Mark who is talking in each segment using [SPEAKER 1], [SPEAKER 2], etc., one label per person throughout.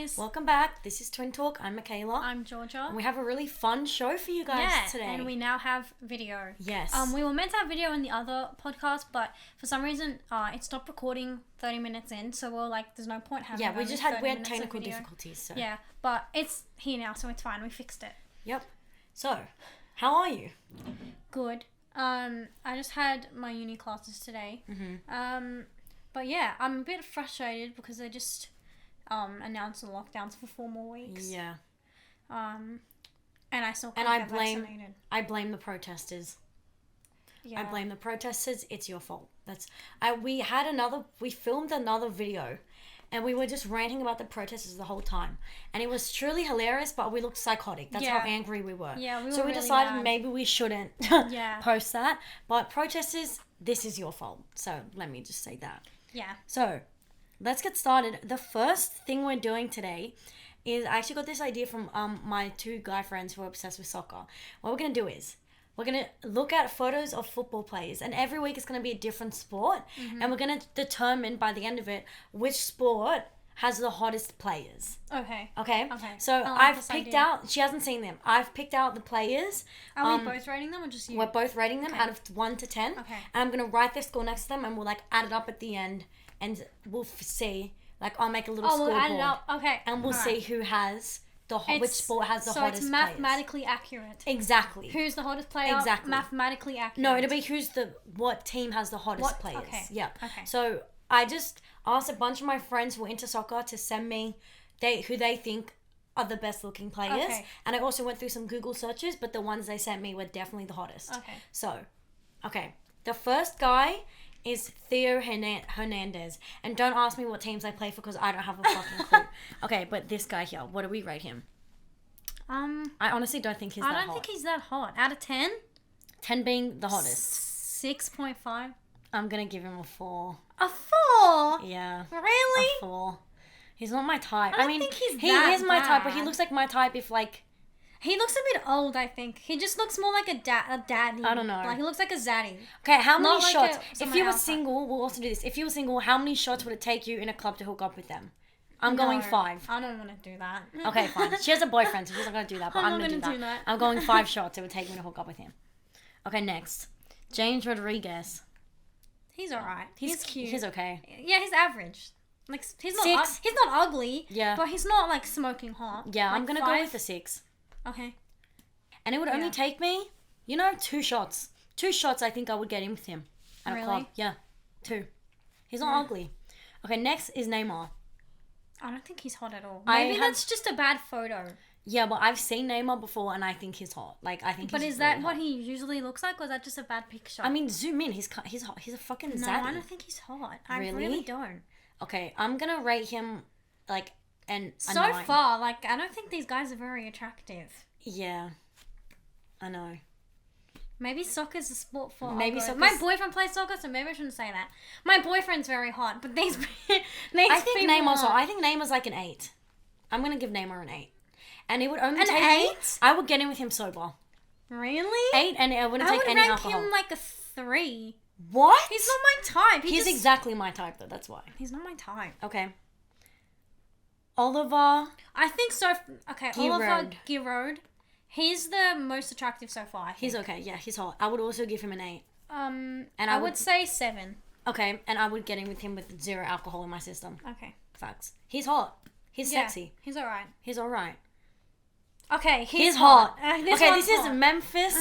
[SPEAKER 1] guys.
[SPEAKER 2] Welcome back. This is Twin Talk. I'm Michaela.
[SPEAKER 1] I'm Georgia.
[SPEAKER 2] And we have a really fun show for you guys today.
[SPEAKER 1] And we now have video.
[SPEAKER 2] Yes.
[SPEAKER 1] We were meant to have video in the other podcast, but for some reason, it stopped recording 30 minutes in, so we're like, there's no point having
[SPEAKER 2] we had technical difficulties. So.
[SPEAKER 1] Yeah, but it's here now, so it's fine. We fixed it.
[SPEAKER 2] Yep. So, how are you?
[SPEAKER 1] Good. I just had my uni classes today.
[SPEAKER 2] Mm-hmm.
[SPEAKER 1] But yeah, I'm a bit frustrated because they just announced the lockdowns for 4 more weeks.
[SPEAKER 2] Yeah.
[SPEAKER 1] And I still can't get vaccinated.
[SPEAKER 2] I blame the protesters.
[SPEAKER 1] Yeah.
[SPEAKER 2] I blame the protesters. It's your fault. We filmed another video, and we were just ranting about the protesters the whole time, and it was truly hilarious. But we looked psychotic. That's how angry we were.
[SPEAKER 1] Yeah,
[SPEAKER 2] so we
[SPEAKER 1] really
[SPEAKER 2] decided
[SPEAKER 1] mad.
[SPEAKER 2] maybe we shouldn't post that. But protesters, this is your fault. So let me just say that.
[SPEAKER 1] Yeah.
[SPEAKER 2] So let's get started. The first thing we're doing today is I actually got this idea from my 2 guy friends who are obsessed with soccer. What we're going to do is we're going to look at photos of football players, and every week it's going to be a different sport, and we're going to determine by the end of it which sport has the hottest players.
[SPEAKER 1] Okay.
[SPEAKER 2] So I've picked out, she hasn't seen them, I've picked out the players.
[SPEAKER 1] Are we both rating them or just you?
[SPEAKER 2] We're both rating them out of 1 to 10.
[SPEAKER 1] Okay.
[SPEAKER 2] And I'm going to write their score next to them, and we'll add it up at the end, and we'll see. I'll make a little scoreboard.
[SPEAKER 1] We'll add it up. Okay.
[SPEAKER 2] And we'll see who has which sport has the hottest
[SPEAKER 1] players. So it's mathematically accurate.
[SPEAKER 2] Exactly.
[SPEAKER 1] Who's the hottest player?
[SPEAKER 2] Exactly.
[SPEAKER 1] Mathematically accurate.
[SPEAKER 2] No, it'll be what team has the hottest players.
[SPEAKER 1] Okay.
[SPEAKER 2] Yeah.
[SPEAKER 1] Okay.
[SPEAKER 2] So I just asked a bunch of my friends who are into soccer to send me who they think are the best looking players.
[SPEAKER 1] Okay.
[SPEAKER 2] And I also went through some Google searches, but the ones they sent me were definitely the hottest.
[SPEAKER 1] Okay.
[SPEAKER 2] So, the first guy is Theo Hernandez. And don't ask me what teams I play for because I don't have a fucking clue. Okay, but this guy here, what do we rate him? I honestly don't think he's that hot.
[SPEAKER 1] I don't think he's that hot. Out of 10?
[SPEAKER 2] 10 being the hottest.
[SPEAKER 1] 6.5.
[SPEAKER 2] I'm going to give him a 4.
[SPEAKER 1] A 4?
[SPEAKER 2] Yeah.
[SPEAKER 1] Really?
[SPEAKER 2] A 4. He's not my type.
[SPEAKER 1] I don't think he's
[SPEAKER 2] he
[SPEAKER 1] that
[SPEAKER 2] is my type, but
[SPEAKER 1] bad.
[SPEAKER 2] he looks like my type if
[SPEAKER 1] He looks a bit old, I think. He just looks more like a daddy.
[SPEAKER 2] I don't know.
[SPEAKER 1] He looks like a zaddy.
[SPEAKER 2] Okay, how many
[SPEAKER 1] Not like
[SPEAKER 2] shots? If
[SPEAKER 1] someone
[SPEAKER 2] you were
[SPEAKER 1] else.
[SPEAKER 2] single, we'll also do this. If you were single, how many shots would it take you in a club to hook up with them? I'm going 5.
[SPEAKER 1] I don't want to do that.
[SPEAKER 2] Okay, fine. She has a boyfriend, so she's not going to do that, but I'm going to do that. I'm going 5 shots it would take me to hook up with him. Okay, next. James Rodriguez.
[SPEAKER 1] He's alright. He's cute.
[SPEAKER 2] He's okay.
[SPEAKER 1] Yeah, he's average. He's not
[SPEAKER 2] 6.
[SPEAKER 1] He's not ugly.
[SPEAKER 2] Yeah.
[SPEAKER 1] But he's not smoking hot.
[SPEAKER 2] Yeah, I'm going to
[SPEAKER 1] 5.
[SPEAKER 2] go with a 6.
[SPEAKER 1] Okay.
[SPEAKER 2] And it would only take me, 2 shots. 2 shots, I think I would get in with him at a club. Yeah, 2. He's not ugly. Okay, next is Neymar.
[SPEAKER 1] I don't think he's hot at all. Maybe that's just a bad photo.
[SPEAKER 2] Yeah, but I've seen Neymar before, and I think he's hot. I think.
[SPEAKER 1] But
[SPEAKER 2] he's
[SPEAKER 1] is that
[SPEAKER 2] really
[SPEAKER 1] what
[SPEAKER 2] hot.
[SPEAKER 1] he usually looks like, or is that just a bad picture?
[SPEAKER 2] I mean, zoom in. He's hot. He's a fucking zaddy.
[SPEAKER 1] No, I don't think he's hot. I really don't.
[SPEAKER 2] Okay, I'm gonna rate him a 9.
[SPEAKER 1] Far, I don't think these guys are very attractive.
[SPEAKER 2] Yeah, I know.
[SPEAKER 1] Maybe soccer's a sport for
[SPEAKER 2] My
[SPEAKER 1] boyfriend plays soccer, so maybe I shouldn't say that. My boyfriend's very hot, but these
[SPEAKER 2] I think Neymar's hot. I think Neymar's an 8. I'm gonna give Neymar an 8. And it would only take
[SPEAKER 1] 8?
[SPEAKER 2] I would get in with him sober.
[SPEAKER 1] Really?
[SPEAKER 2] 8, and it wouldn't take any alcohol.
[SPEAKER 1] I would rank him a 3.
[SPEAKER 2] What?
[SPEAKER 1] He's not my type.
[SPEAKER 2] He's exactly my type, though. That's why.
[SPEAKER 1] He's not my type.
[SPEAKER 2] Okay. Oliver.
[SPEAKER 1] I think so. Okay,
[SPEAKER 2] Giroud.
[SPEAKER 1] Oliver Giroud. He's the most attractive so far. I think.
[SPEAKER 2] He's okay. Yeah, he's hot. I would also give him an 8.
[SPEAKER 1] And I would say 7.
[SPEAKER 2] Okay, and I would get in with him with 0 alcohol in my system.
[SPEAKER 1] Okay.
[SPEAKER 2] Facts. He's hot. He's sexy.
[SPEAKER 1] He's alright.
[SPEAKER 2] He's alright.
[SPEAKER 1] Okay,
[SPEAKER 2] he's hot.
[SPEAKER 1] This
[SPEAKER 2] is Memphis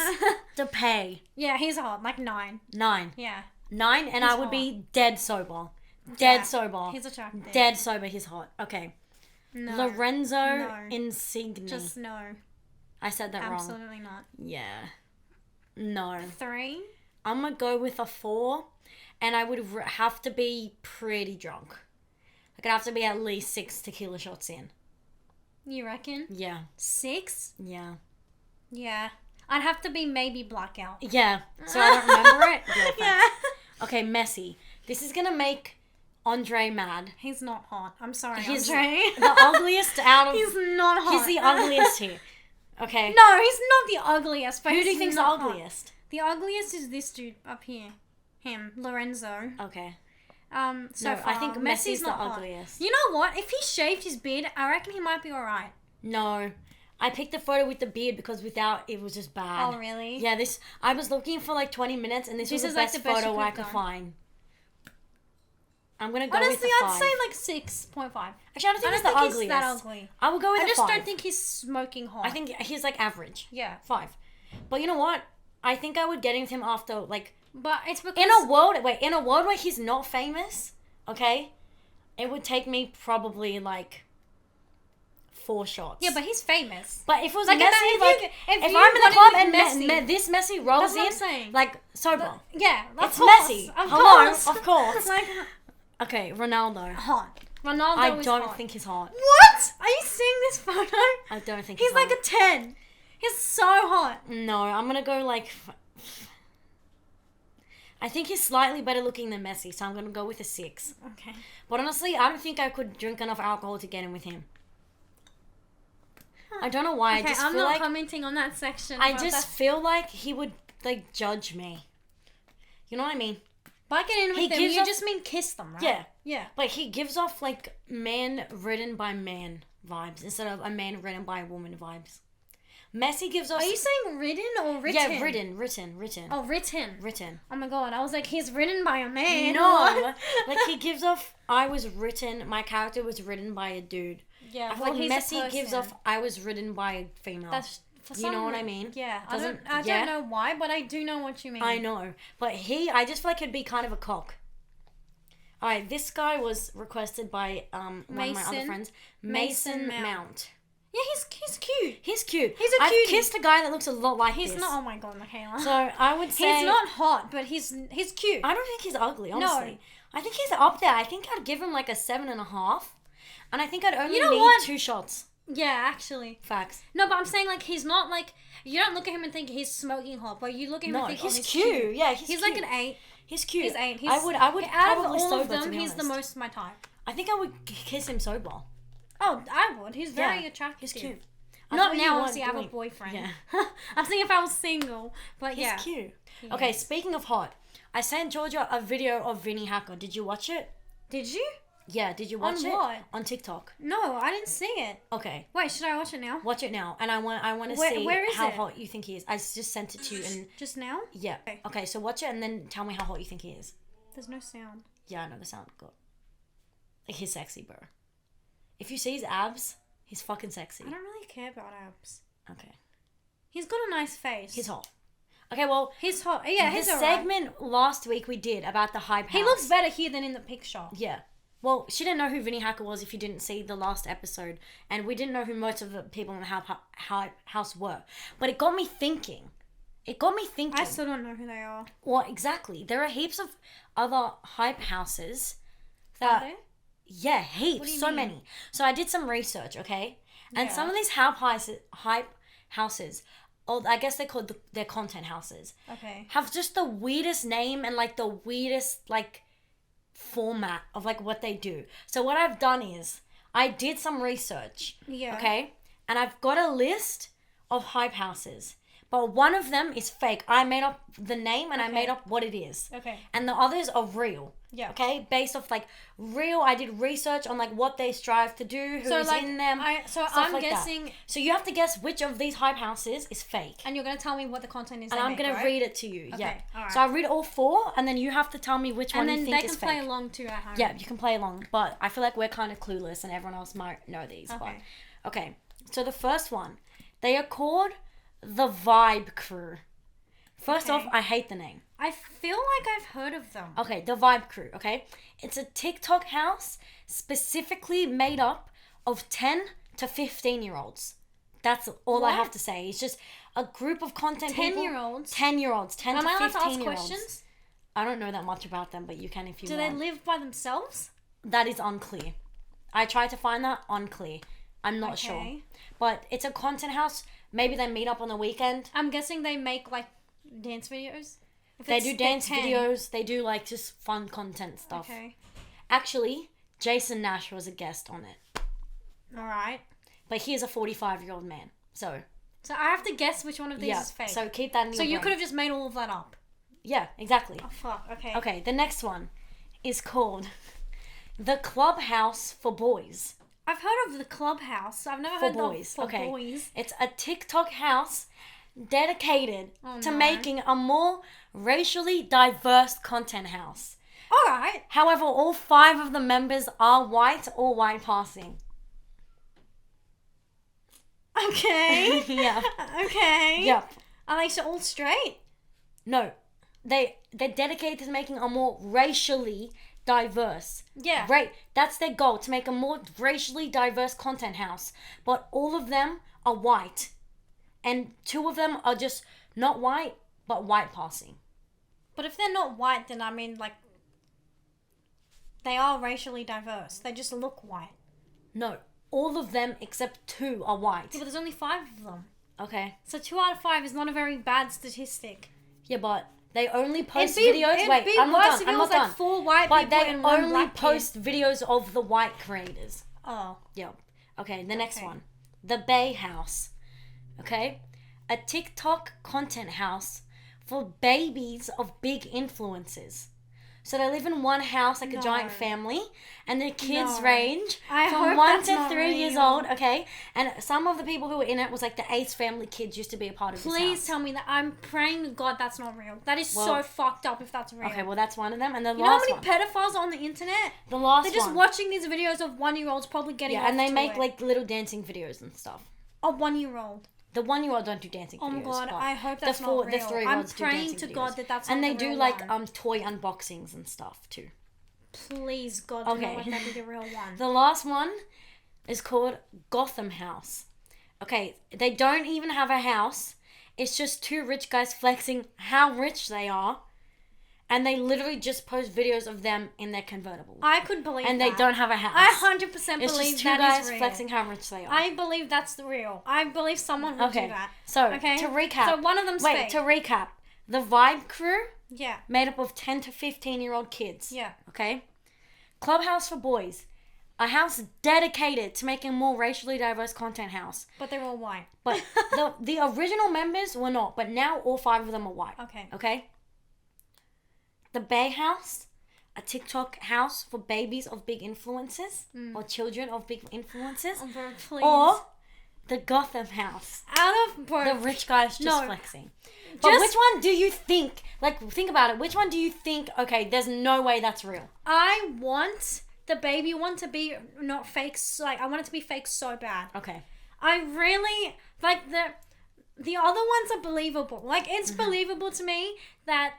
[SPEAKER 2] Depay.
[SPEAKER 1] Yeah, he's hot. 9.
[SPEAKER 2] 9.
[SPEAKER 1] Yeah.
[SPEAKER 2] 9, and I would be dead sober. Dead sober.
[SPEAKER 1] He's attractive.
[SPEAKER 2] Dead sober. He's hot. Okay.
[SPEAKER 1] No.
[SPEAKER 2] Lorenzo Insigne.
[SPEAKER 1] Just no.
[SPEAKER 2] I said that wrong.
[SPEAKER 1] Absolutely not.
[SPEAKER 2] Yeah. No.
[SPEAKER 1] 3?
[SPEAKER 2] I'm going to go with a 4, and I would have to be pretty drunk. I'd have to be at least 6 tequila shots in.
[SPEAKER 1] You reckon?
[SPEAKER 2] Yeah.
[SPEAKER 1] 6?
[SPEAKER 2] Yeah.
[SPEAKER 1] Yeah. I'd have to be maybe blackout.
[SPEAKER 2] Yeah. So I don't remember it?
[SPEAKER 1] Yeah.
[SPEAKER 2] Okay, Messi. This is going to make Andre mad.
[SPEAKER 1] He's not hot. I'm sorry,
[SPEAKER 2] He's
[SPEAKER 1] Andre.
[SPEAKER 2] the ugliest out of...
[SPEAKER 1] He's not hot.
[SPEAKER 2] He's the ugliest here. Okay.
[SPEAKER 1] No, he's not the ugliest. But
[SPEAKER 2] Who do you think's the ugliest?
[SPEAKER 1] The ugliest is this dude up here. Him. Lorenzo.
[SPEAKER 2] Okay.
[SPEAKER 1] So
[SPEAKER 2] No,
[SPEAKER 1] far.
[SPEAKER 2] I think Messi's the
[SPEAKER 1] not hot.
[SPEAKER 2] ugliest.
[SPEAKER 1] You know what? If he shaved his beard, I reckon he might be alright.
[SPEAKER 2] No. I picked the photo with the beard because without it was just bad.
[SPEAKER 1] Oh, really?
[SPEAKER 2] Yeah, I was looking for like 20 minutes and this was the
[SPEAKER 1] is, like,
[SPEAKER 2] best
[SPEAKER 1] the best
[SPEAKER 2] photo
[SPEAKER 1] you
[SPEAKER 2] I
[SPEAKER 1] could've
[SPEAKER 2] could
[SPEAKER 1] done.
[SPEAKER 2] find. I'm gonna go
[SPEAKER 1] Honestly,
[SPEAKER 2] with a 5.
[SPEAKER 1] I'd say like 6.5.
[SPEAKER 2] Actually, I don't think he's the
[SPEAKER 1] he's
[SPEAKER 2] ugliest.
[SPEAKER 1] that ugly.
[SPEAKER 2] I will go with
[SPEAKER 1] I
[SPEAKER 2] a
[SPEAKER 1] just
[SPEAKER 2] 5.
[SPEAKER 1] don't think he's smoking hot.
[SPEAKER 2] I think he's like average.
[SPEAKER 1] Yeah.
[SPEAKER 2] 5. But you know what? I think I would get into him after like
[SPEAKER 1] But it's because...
[SPEAKER 2] in a world where he's not famous, okay? It would take me probably like 4 shots.
[SPEAKER 1] Yeah, but he's famous.
[SPEAKER 2] But if it was
[SPEAKER 1] Like,
[SPEAKER 2] Messi,
[SPEAKER 1] if
[SPEAKER 2] if
[SPEAKER 1] you
[SPEAKER 2] I'm in the
[SPEAKER 1] wanted
[SPEAKER 2] club
[SPEAKER 1] with
[SPEAKER 2] and this Messi rolls
[SPEAKER 1] That's what I'm
[SPEAKER 2] in,
[SPEAKER 1] saying.
[SPEAKER 2] like sober.
[SPEAKER 1] Yeah, of
[SPEAKER 2] It's
[SPEAKER 1] course.
[SPEAKER 2] Messi.
[SPEAKER 1] Of
[SPEAKER 2] Hello,
[SPEAKER 1] course.
[SPEAKER 2] of course.
[SPEAKER 1] Like,
[SPEAKER 2] Okay, Ronaldo.
[SPEAKER 1] hot. Ronaldo
[SPEAKER 2] I
[SPEAKER 1] is
[SPEAKER 2] don't
[SPEAKER 1] hot.
[SPEAKER 2] think he's hot.
[SPEAKER 1] What? Are you seeing this photo?
[SPEAKER 2] I don't think
[SPEAKER 1] He's
[SPEAKER 2] hot.
[SPEAKER 1] like a 10. He's so hot.
[SPEAKER 2] No, I'm gonna go like. I think he's slightly better looking than Messi, so I'm gonna go with a 6.
[SPEAKER 1] Okay.
[SPEAKER 2] But honestly, I don't think I could drink enough alcohol to get in with him. I don't know why.
[SPEAKER 1] Okay,
[SPEAKER 2] I just
[SPEAKER 1] I'm
[SPEAKER 2] feel
[SPEAKER 1] not
[SPEAKER 2] like
[SPEAKER 1] commenting on that section.
[SPEAKER 2] I
[SPEAKER 1] but
[SPEAKER 2] just
[SPEAKER 1] that's-
[SPEAKER 2] feel like he would like judge me. You know what I mean?
[SPEAKER 1] By getting in
[SPEAKER 2] he
[SPEAKER 1] with them,
[SPEAKER 2] gives
[SPEAKER 1] you
[SPEAKER 2] off-
[SPEAKER 1] just mean kiss them, right?
[SPEAKER 2] Yeah.
[SPEAKER 1] Yeah.
[SPEAKER 2] But he gives off like man ridden by man vibes instead of a man ridden by a woman vibes. Messi gives off.
[SPEAKER 1] Are you saying ridden or written?
[SPEAKER 2] Yeah, written.
[SPEAKER 1] Oh, written.
[SPEAKER 2] Written.
[SPEAKER 1] Oh my god, I was like, he's written by a man.
[SPEAKER 2] No, like he gives off. I was written. My character was written by a dude.
[SPEAKER 1] Yeah,
[SPEAKER 2] I feel
[SPEAKER 1] well,
[SPEAKER 2] like
[SPEAKER 1] he's a
[SPEAKER 2] Messi gives
[SPEAKER 1] person.
[SPEAKER 2] off. I was written by a female.
[SPEAKER 1] That's for
[SPEAKER 2] You know
[SPEAKER 1] some
[SPEAKER 2] what I
[SPEAKER 1] re-
[SPEAKER 2] mean?
[SPEAKER 1] Yeah,
[SPEAKER 2] Doesn't-
[SPEAKER 1] I
[SPEAKER 2] yeah?
[SPEAKER 1] don't know why, but I do know what you mean.
[SPEAKER 2] I know, but I just feel like he'd be kind of a cock. All right, this guy was requested by one of my other
[SPEAKER 1] Mason-
[SPEAKER 2] friends,
[SPEAKER 1] Mason
[SPEAKER 2] Mason
[SPEAKER 1] Mount.
[SPEAKER 2] Mount.
[SPEAKER 1] Yeah, he's cute.
[SPEAKER 2] He's cute.
[SPEAKER 1] He's a
[SPEAKER 2] I've
[SPEAKER 1] cutie.
[SPEAKER 2] kissed a guy that looks a lot like
[SPEAKER 1] He's
[SPEAKER 2] this.
[SPEAKER 1] not. Oh my god, Michaela.
[SPEAKER 2] So I would say
[SPEAKER 1] he's not hot, but he's cute.
[SPEAKER 2] I don't think he's ugly, honestly. I think he's up there. I think I'd give him like a 7.5, and I think I'd only
[SPEAKER 1] You know
[SPEAKER 2] need
[SPEAKER 1] what?
[SPEAKER 2] 2 shots.
[SPEAKER 1] Yeah, actually.
[SPEAKER 2] Facts.
[SPEAKER 1] No, but I'm saying like he's not like you don't look at him and think he's smoking hot, but you look at him
[SPEAKER 2] No,
[SPEAKER 1] and think
[SPEAKER 2] he's
[SPEAKER 1] oh,
[SPEAKER 2] cute. Yeah, he's
[SPEAKER 1] He's
[SPEAKER 2] cute.
[SPEAKER 1] like an 8.
[SPEAKER 2] He's cute.
[SPEAKER 1] He's 8. He's,
[SPEAKER 2] I would
[SPEAKER 1] out of
[SPEAKER 2] probably
[SPEAKER 1] all
[SPEAKER 2] sober,
[SPEAKER 1] of them,
[SPEAKER 2] to be
[SPEAKER 1] he's the
[SPEAKER 2] honest.
[SPEAKER 1] most my type.
[SPEAKER 2] I think I would kiss him sober.
[SPEAKER 1] Oh, I would. He's very
[SPEAKER 2] Yeah,
[SPEAKER 1] attractive.
[SPEAKER 2] He's cute. I
[SPEAKER 1] Not
[SPEAKER 2] thought you
[SPEAKER 1] now,
[SPEAKER 2] weren't
[SPEAKER 1] obviously, I have a
[SPEAKER 2] doing-
[SPEAKER 1] boyfriend.
[SPEAKER 2] Yeah.
[SPEAKER 1] I'm saying if I was single, but
[SPEAKER 2] He's
[SPEAKER 1] yeah.
[SPEAKER 2] cute.
[SPEAKER 1] He
[SPEAKER 2] Okay,
[SPEAKER 1] is.
[SPEAKER 2] speaking of hot, I sent Georgia a video of Vinny Hacker. Did you watch it?
[SPEAKER 1] Did you?
[SPEAKER 2] Yeah, did you watch
[SPEAKER 1] On
[SPEAKER 2] it?
[SPEAKER 1] what?
[SPEAKER 2] On TikTok.
[SPEAKER 1] No, I didn't see it.
[SPEAKER 2] Okay,
[SPEAKER 1] Wait, should I watch it now?
[SPEAKER 2] watch it now, and I want to
[SPEAKER 1] Where-
[SPEAKER 2] see
[SPEAKER 1] where is
[SPEAKER 2] how
[SPEAKER 1] it?
[SPEAKER 2] hot you think he is. I just sent it to you, and
[SPEAKER 1] Just now?
[SPEAKER 2] yeah.
[SPEAKER 1] Okay.
[SPEAKER 2] Okay, so watch it, and then tell me how hot you think he is.
[SPEAKER 1] There's no sound.
[SPEAKER 2] Yeah, I know the sound. Good. Like, he's sexy, bro. If you see his abs, he's fucking sexy.
[SPEAKER 1] I don't really care about abs.
[SPEAKER 2] Okay.
[SPEAKER 1] He's got a nice face.
[SPEAKER 2] He's hot. Okay, well,
[SPEAKER 1] He's hot. Yeah,
[SPEAKER 2] the
[SPEAKER 1] he's alright.
[SPEAKER 2] segment last week we did about the hype house.
[SPEAKER 1] He looks better here than in the picture.
[SPEAKER 2] Yeah. Well, she didn't know who Vinny Hacker was if you didn't see the last episode. And we didn't know who most of the people in the hype house were. But it got me thinking.
[SPEAKER 1] I still don't know who they are.
[SPEAKER 2] Well, exactly. There are heaps of other hype houses.
[SPEAKER 1] Are
[SPEAKER 2] That,
[SPEAKER 1] there?
[SPEAKER 2] yeah, heaps.
[SPEAKER 1] What do you
[SPEAKER 2] So
[SPEAKER 1] mean?
[SPEAKER 2] many. So I did some research, okay? And
[SPEAKER 1] Yeah.
[SPEAKER 2] some of these hype houses, or I guess they're called their content houses,
[SPEAKER 1] Okay.
[SPEAKER 2] have just the weirdest name and like the weirdest like format of like what they do. So what I've done is I did some research.
[SPEAKER 1] Yeah.
[SPEAKER 2] Okay? And I've got a list of hype houses. But one of them is fake. I made up the name and I
[SPEAKER 1] Okay.
[SPEAKER 2] made up what it is.
[SPEAKER 1] Okay.
[SPEAKER 2] And the others are real.
[SPEAKER 1] Yeah.
[SPEAKER 2] Okay? Based off like real, I did research on like what they strive to do, who's in them. stuff
[SPEAKER 1] I'm
[SPEAKER 2] like that.
[SPEAKER 1] guessing,
[SPEAKER 2] So you have to guess which of these hype houses is fake.
[SPEAKER 1] and you're gonna tell me what the content is.
[SPEAKER 2] And
[SPEAKER 1] they
[SPEAKER 2] I'm
[SPEAKER 1] make,
[SPEAKER 2] gonna
[SPEAKER 1] right?
[SPEAKER 2] read it to you.
[SPEAKER 1] Okay,
[SPEAKER 2] Yeah.
[SPEAKER 1] alright.
[SPEAKER 2] So I read all 4, and then you have to tell me which one
[SPEAKER 1] And
[SPEAKER 2] you
[SPEAKER 1] then
[SPEAKER 2] think
[SPEAKER 1] they
[SPEAKER 2] is
[SPEAKER 1] can play
[SPEAKER 2] fake.
[SPEAKER 1] along too at home.
[SPEAKER 2] Yeah, you can play along, but I feel like we're kind of clueless, and everyone else might know these.
[SPEAKER 1] Okay.
[SPEAKER 2] But okay. So the first one, they are called the Vibe Crew. First
[SPEAKER 1] Okay.
[SPEAKER 2] off, I hate the name.
[SPEAKER 1] I feel like I've heard of them.
[SPEAKER 2] Okay, the Vibe Crew. Okay, it's a TikTok house specifically made up of 10 to 15-year-olds. That's all I
[SPEAKER 1] What?
[SPEAKER 2] have to say. It's just a group of content people.
[SPEAKER 1] 10-year-olds?
[SPEAKER 2] 10-year-olds. 10
[SPEAKER 1] Am
[SPEAKER 2] to
[SPEAKER 1] I allowed to
[SPEAKER 2] 15
[SPEAKER 1] ask
[SPEAKER 2] year olds.
[SPEAKER 1] questions?
[SPEAKER 2] I don't know that much about them, but you can if you
[SPEAKER 1] Do
[SPEAKER 2] want.
[SPEAKER 1] they live by themselves?
[SPEAKER 2] That is unclear. I tried to find that, unclear. I'm not sure.
[SPEAKER 1] Okay.
[SPEAKER 2] But it's a content house. Maybe they meet up on the weekend.
[SPEAKER 1] I'm guessing they make like dance videos. If
[SPEAKER 2] They
[SPEAKER 1] it's
[SPEAKER 2] do
[SPEAKER 1] the
[SPEAKER 2] dance
[SPEAKER 1] 10.
[SPEAKER 2] videos. They do like just fun content stuff.
[SPEAKER 1] Okay.
[SPEAKER 2] Actually, Jason Nash was a guest on it.
[SPEAKER 1] All right.
[SPEAKER 2] But he is a 45-year-old man. So,
[SPEAKER 1] So I have to guess which one of these
[SPEAKER 2] yeah.
[SPEAKER 1] is fake.
[SPEAKER 2] So keep that in
[SPEAKER 1] So
[SPEAKER 2] your
[SPEAKER 1] you
[SPEAKER 2] brain.
[SPEAKER 1] could have just made all of that up.
[SPEAKER 2] Yeah, exactly.
[SPEAKER 1] Oh fuck. Okay.
[SPEAKER 2] Okay, the next one is called the Clubhouse for Boys.
[SPEAKER 1] I've heard of the Clubhouse. I've never
[SPEAKER 2] For
[SPEAKER 1] heard
[SPEAKER 2] boys.
[SPEAKER 1] of for
[SPEAKER 2] Okay.
[SPEAKER 1] boys.
[SPEAKER 2] It's a TikTok house dedicated to
[SPEAKER 1] no.
[SPEAKER 2] making a more racially diverse content house.
[SPEAKER 1] All right.
[SPEAKER 2] However, all 5 of the members are white or white passing.
[SPEAKER 1] Okay.
[SPEAKER 2] Yeah.
[SPEAKER 1] Okay.
[SPEAKER 2] Yep.
[SPEAKER 1] Are they so all straight?
[SPEAKER 2] No. They're dedicated to making a more racially diverse.
[SPEAKER 1] Yeah.
[SPEAKER 2] Right. That's their goal, to make a more racially diverse content house. But all of them are white. And 2 of them are just not white, but white passing.
[SPEAKER 1] But if they're not white, then I mean, like, they are racially diverse. They just look white.
[SPEAKER 2] No. All of them except 2 are white.
[SPEAKER 1] Yeah, but there's only 5 of them.
[SPEAKER 2] Okay.
[SPEAKER 1] So 2 out of 5 is not a very bad statistic.
[SPEAKER 2] Yeah, but they only post
[SPEAKER 1] It'd
[SPEAKER 2] videos.
[SPEAKER 1] be
[SPEAKER 2] Wait, I'm
[SPEAKER 1] worse
[SPEAKER 2] not done.
[SPEAKER 1] if
[SPEAKER 2] I'm
[SPEAKER 1] it
[SPEAKER 2] not
[SPEAKER 1] was like
[SPEAKER 2] done.
[SPEAKER 1] 4 white
[SPEAKER 2] But
[SPEAKER 1] people
[SPEAKER 2] they
[SPEAKER 1] and 1
[SPEAKER 2] only
[SPEAKER 1] black
[SPEAKER 2] post videos of the white creators.
[SPEAKER 1] kid. Oh.
[SPEAKER 2] Yep. Okay, the next
[SPEAKER 1] Okay.
[SPEAKER 2] one. The Bay House. Okay? A TikTok content house for babies of big influencers. So they live in one house like a giant
[SPEAKER 1] No.
[SPEAKER 2] family, and their kids
[SPEAKER 1] No.
[SPEAKER 2] range
[SPEAKER 1] I
[SPEAKER 2] from
[SPEAKER 1] hope
[SPEAKER 2] 1
[SPEAKER 1] that's
[SPEAKER 2] to
[SPEAKER 1] not
[SPEAKER 2] 3 years
[SPEAKER 1] real.
[SPEAKER 2] old, okay? And some of the people who were in it was like the Ace family kids used to be a part of this
[SPEAKER 1] Please
[SPEAKER 2] house.
[SPEAKER 1] tell me that. I'm praying to God that's not real. That is
[SPEAKER 2] Well-
[SPEAKER 1] so fucked up if that's real.
[SPEAKER 2] Okay, well that's one of them, and the
[SPEAKER 1] You know how
[SPEAKER 2] last
[SPEAKER 1] many
[SPEAKER 2] one.
[SPEAKER 1] pedophiles are on the internet?
[SPEAKER 2] The last
[SPEAKER 1] They're just
[SPEAKER 2] one.
[SPEAKER 1] watching these videos of 1-year-olds probably getting
[SPEAKER 2] Yeah,
[SPEAKER 1] off
[SPEAKER 2] and they
[SPEAKER 1] to
[SPEAKER 2] make
[SPEAKER 1] it.
[SPEAKER 2] like little dancing videos and stuff.
[SPEAKER 1] A 1-year-old.
[SPEAKER 2] The 1-year-old don't do dancing
[SPEAKER 1] Oh
[SPEAKER 2] videos.
[SPEAKER 1] my God,
[SPEAKER 2] but
[SPEAKER 1] I hope that's
[SPEAKER 2] the
[SPEAKER 1] not real.
[SPEAKER 2] 3-year-olds
[SPEAKER 1] I'm
[SPEAKER 2] do
[SPEAKER 1] praying
[SPEAKER 2] dancing
[SPEAKER 1] to God
[SPEAKER 2] videos.
[SPEAKER 1] that that's
[SPEAKER 2] and
[SPEAKER 1] not
[SPEAKER 2] they
[SPEAKER 1] the
[SPEAKER 2] do
[SPEAKER 1] real
[SPEAKER 2] like
[SPEAKER 1] one.
[SPEAKER 2] toy unboxings and stuff too.
[SPEAKER 1] Please, God, do
[SPEAKER 2] Okay.
[SPEAKER 1] not let that be the real one.
[SPEAKER 2] The last one is called Gotham House. Okay, they don't even have a house. It's just 2 rich guys flexing how rich they are. And they literally just post videos of them in their convertible.
[SPEAKER 1] I could believe
[SPEAKER 2] And
[SPEAKER 1] that.
[SPEAKER 2] they don't have a house.
[SPEAKER 1] I 100%
[SPEAKER 2] It's
[SPEAKER 1] believe
[SPEAKER 2] just 2
[SPEAKER 1] that
[SPEAKER 2] guys
[SPEAKER 1] is real.
[SPEAKER 2] flexing how rich they are.
[SPEAKER 1] I believe that's the real. I believe someone would
[SPEAKER 2] Okay,
[SPEAKER 1] do that.
[SPEAKER 2] so
[SPEAKER 1] Okay?
[SPEAKER 2] to recap.
[SPEAKER 1] So one of them's
[SPEAKER 2] Wait,
[SPEAKER 1] fake.
[SPEAKER 2] to recap. The Vibe crew,
[SPEAKER 1] Yeah.
[SPEAKER 2] made up of 10 to 15-year-old kids.
[SPEAKER 1] Yeah.
[SPEAKER 2] Okay? Clubhouse for Boys. A house dedicated to making a more racially diverse content house.
[SPEAKER 1] But they're all white.
[SPEAKER 2] But the original members were not, but now all 5 of them are white.
[SPEAKER 1] Okay.
[SPEAKER 2] Okay? The Bay House, a TikTok house for babies of big influencers or children of big influencers.
[SPEAKER 1] Bro, please.
[SPEAKER 2] Or the Gotham House,
[SPEAKER 1] out of bro.
[SPEAKER 2] the rich guys just
[SPEAKER 1] No.
[SPEAKER 2] flexing. But
[SPEAKER 1] Just-
[SPEAKER 2] which one do you think, like, think about it, which one do you think, okay, there's no way that's real?
[SPEAKER 1] I want the baby one to be not fake. Like I want it to be fake so bad.
[SPEAKER 2] Okay.
[SPEAKER 1] I really like the other ones are believable. Like it's believable to me that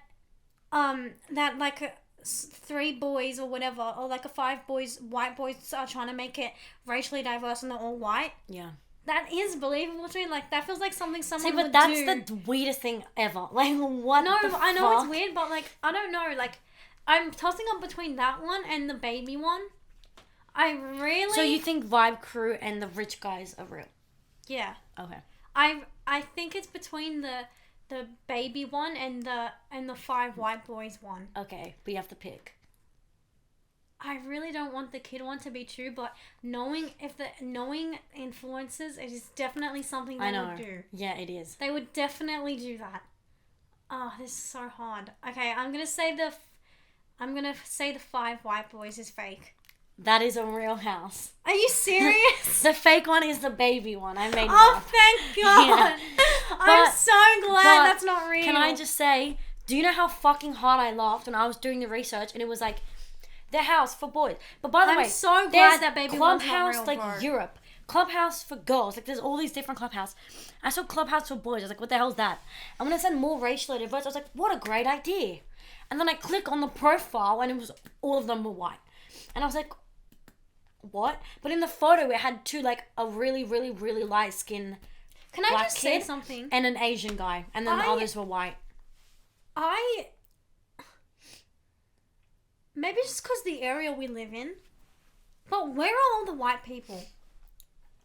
[SPEAKER 1] that like 3 boys or whatever, or like a 5 boys, white boys are trying to make it racially diverse and they're all white.
[SPEAKER 2] Yeah.
[SPEAKER 1] That is believable to me. Like that feels like something someone
[SPEAKER 2] See, but
[SPEAKER 1] would
[SPEAKER 2] that's
[SPEAKER 1] do.
[SPEAKER 2] the weirdest thing ever. Like, what
[SPEAKER 1] No,
[SPEAKER 2] the
[SPEAKER 1] I know
[SPEAKER 2] fuck?
[SPEAKER 1] it's weird, but like I don't know. Like I'm tossing up between that one and the baby one. I really.
[SPEAKER 2] So you think Vibe Crew and the rich guys are real?
[SPEAKER 1] Yeah.
[SPEAKER 2] Okay.
[SPEAKER 1] I think it's between the baby one and the 5 white boys one.
[SPEAKER 2] Okay, but you have to pick.
[SPEAKER 1] I really don't want the kid one to be true, but knowing influencers, it is definitely something they
[SPEAKER 2] I know.
[SPEAKER 1] would do.
[SPEAKER 2] Yeah, it is.
[SPEAKER 1] They would definitely do that. Oh, this is so hard. Okay, I'm gonna say the 5 white boys is fake.
[SPEAKER 2] That is a real house.
[SPEAKER 1] Are you serious?
[SPEAKER 2] The fake one is the baby one. I made
[SPEAKER 1] Oh,
[SPEAKER 2] math.
[SPEAKER 1] thank God! I'm
[SPEAKER 2] But-
[SPEAKER 1] so glad
[SPEAKER 2] but
[SPEAKER 1] that's not real.
[SPEAKER 2] Can I just say, do you know how fucking hard I laughed when I was doing the research and it was like, the house for boys. But by the
[SPEAKER 1] I'm
[SPEAKER 2] way,
[SPEAKER 1] so glad
[SPEAKER 2] there's
[SPEAKER 1] that baby one's not
[SPEAKER 2] Clubhouse
[SPEAKER 1] real,
[SPEAKER 2] like
[SPEAKER 1] bro.
[SPEAKER 2] Europe. Clubhouse for girls. Like there's all these different Clubhouse. I saw Clubhouse for boys. I was like, what the hell's that? And when I said more racially diverse, I was like, what a great idea. And then I click on the profile and it was all of them were white. And I was like, what? But in the photo it had 2 like a really, really, really light skin
[SPEAKER 1] Can I
[SPEAKER 2] black
[SPEAKER 1] just say
[SPEAKER 2] kid
[SPEAKER 1] something?
[SPEAKER 2] and an Asian guy. And then the others were white.
[SPEAKER 1] Maybe just because the area we live in, but where are all the white people?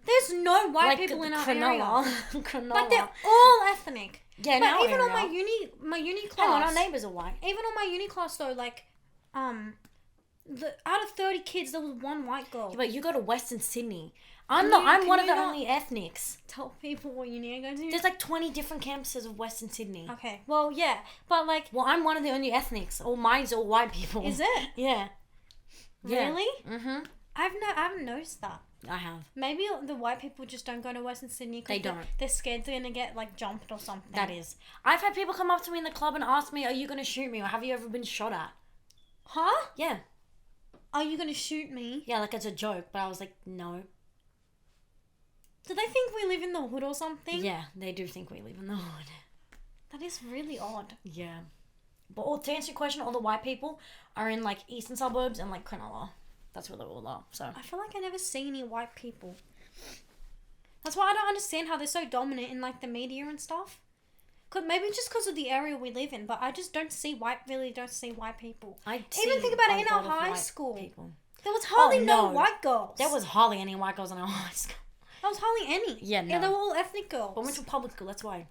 [SPEAKER 1] There's no white
[SPEAKER 2] Like
[SPEAKER 1] people in our
[SPEAKER 2] Cronulla.
[SPEAKER 1] area.
[SPEAKER 2] Cronulla.
[SPEAKER 1] Like they're all ethnic.
[SPEAKER 2] Yeah,
[SPEAKER 1] But
[SPEAKER 2] now
[SPEAKER 1] even on
[SPEAKER 2] area.
[SPEAKER 1] my uni
[SPEAKER 2] Hang
[SPEAKER 1] class,
[SPEAKER 2] on, our neighbours are white.
[SPEAKER 1] even on my uni class though, like, out of 30 kids, there was 1 white girl.
[SPEAKER 2] Yeah, but you go to Western Sydney. I'm one of the only ethnics.
[SPEAKER 1] Tell people what uni you're going to.
[SPEAKER 2] There's like 20 different campuses of Western Sydney.
[SPEAKER 1] Okay, well, yeah, but like...
[SPEAKER 2] Well, I'm one of the only ethnics. All mine's all white people.
[SPEAKER 1] Is it?
[SPEAKER 2] Yeah.
[SPEAKER 1] Really?
[SPEAKER 2] Mm-hmm.
[SPEAKER 1] I haven't noticed that.
[SPEAKER 2] I have.
[SPEAKER 1] Maybe the white people just don't go to Western Sydney because
[SPEAKER 2] They don't.
[SPEAKER 1] They're scared they're going to get, like, jumped or something.
[SPEAKER 2] That is. I've had people come up to me in the club and ask me, are you going to shoot me or have you ever been shot at?
[SPEAKER 1] Huh?
[SPEAKER 2] Yeah.
[SPEAKER 1] Are you going to shoot me?
[SPEAKER 2] Yeah, like it's a joke, but I was like, no.
[SPEAKER 1] Do they think we live in the hood or something?
[SPEAKER 2] Yeah, they do think we live in the hood.
[SPEAKER 1] That is really odd.
[SPEAKER 2] Yeah. But to answer your question, all the white people are in, like, eastern suburbs and, like, Cronulla. That's where they all are, so.
[SPEAKER 1] I feel like I never see any white people. That's why I don't understand how they're so dominant in, like, the media and stuff. Maybe just because of the area we live in, but I just don't see white people. Even think about it in our high school.
[SPEAKER 2] People.
[SPEAKER 1] There was hardly no white girls.
[SPEAKER 2] There was hardly any white girls in our high school.
[SPEAKER 1] There was hardly any.
[SPEAKER 2] Yeah, no.
[SPEAKER 1] They were all ethnic girls.
[SPEAKER 2] But we went to public school, that's why.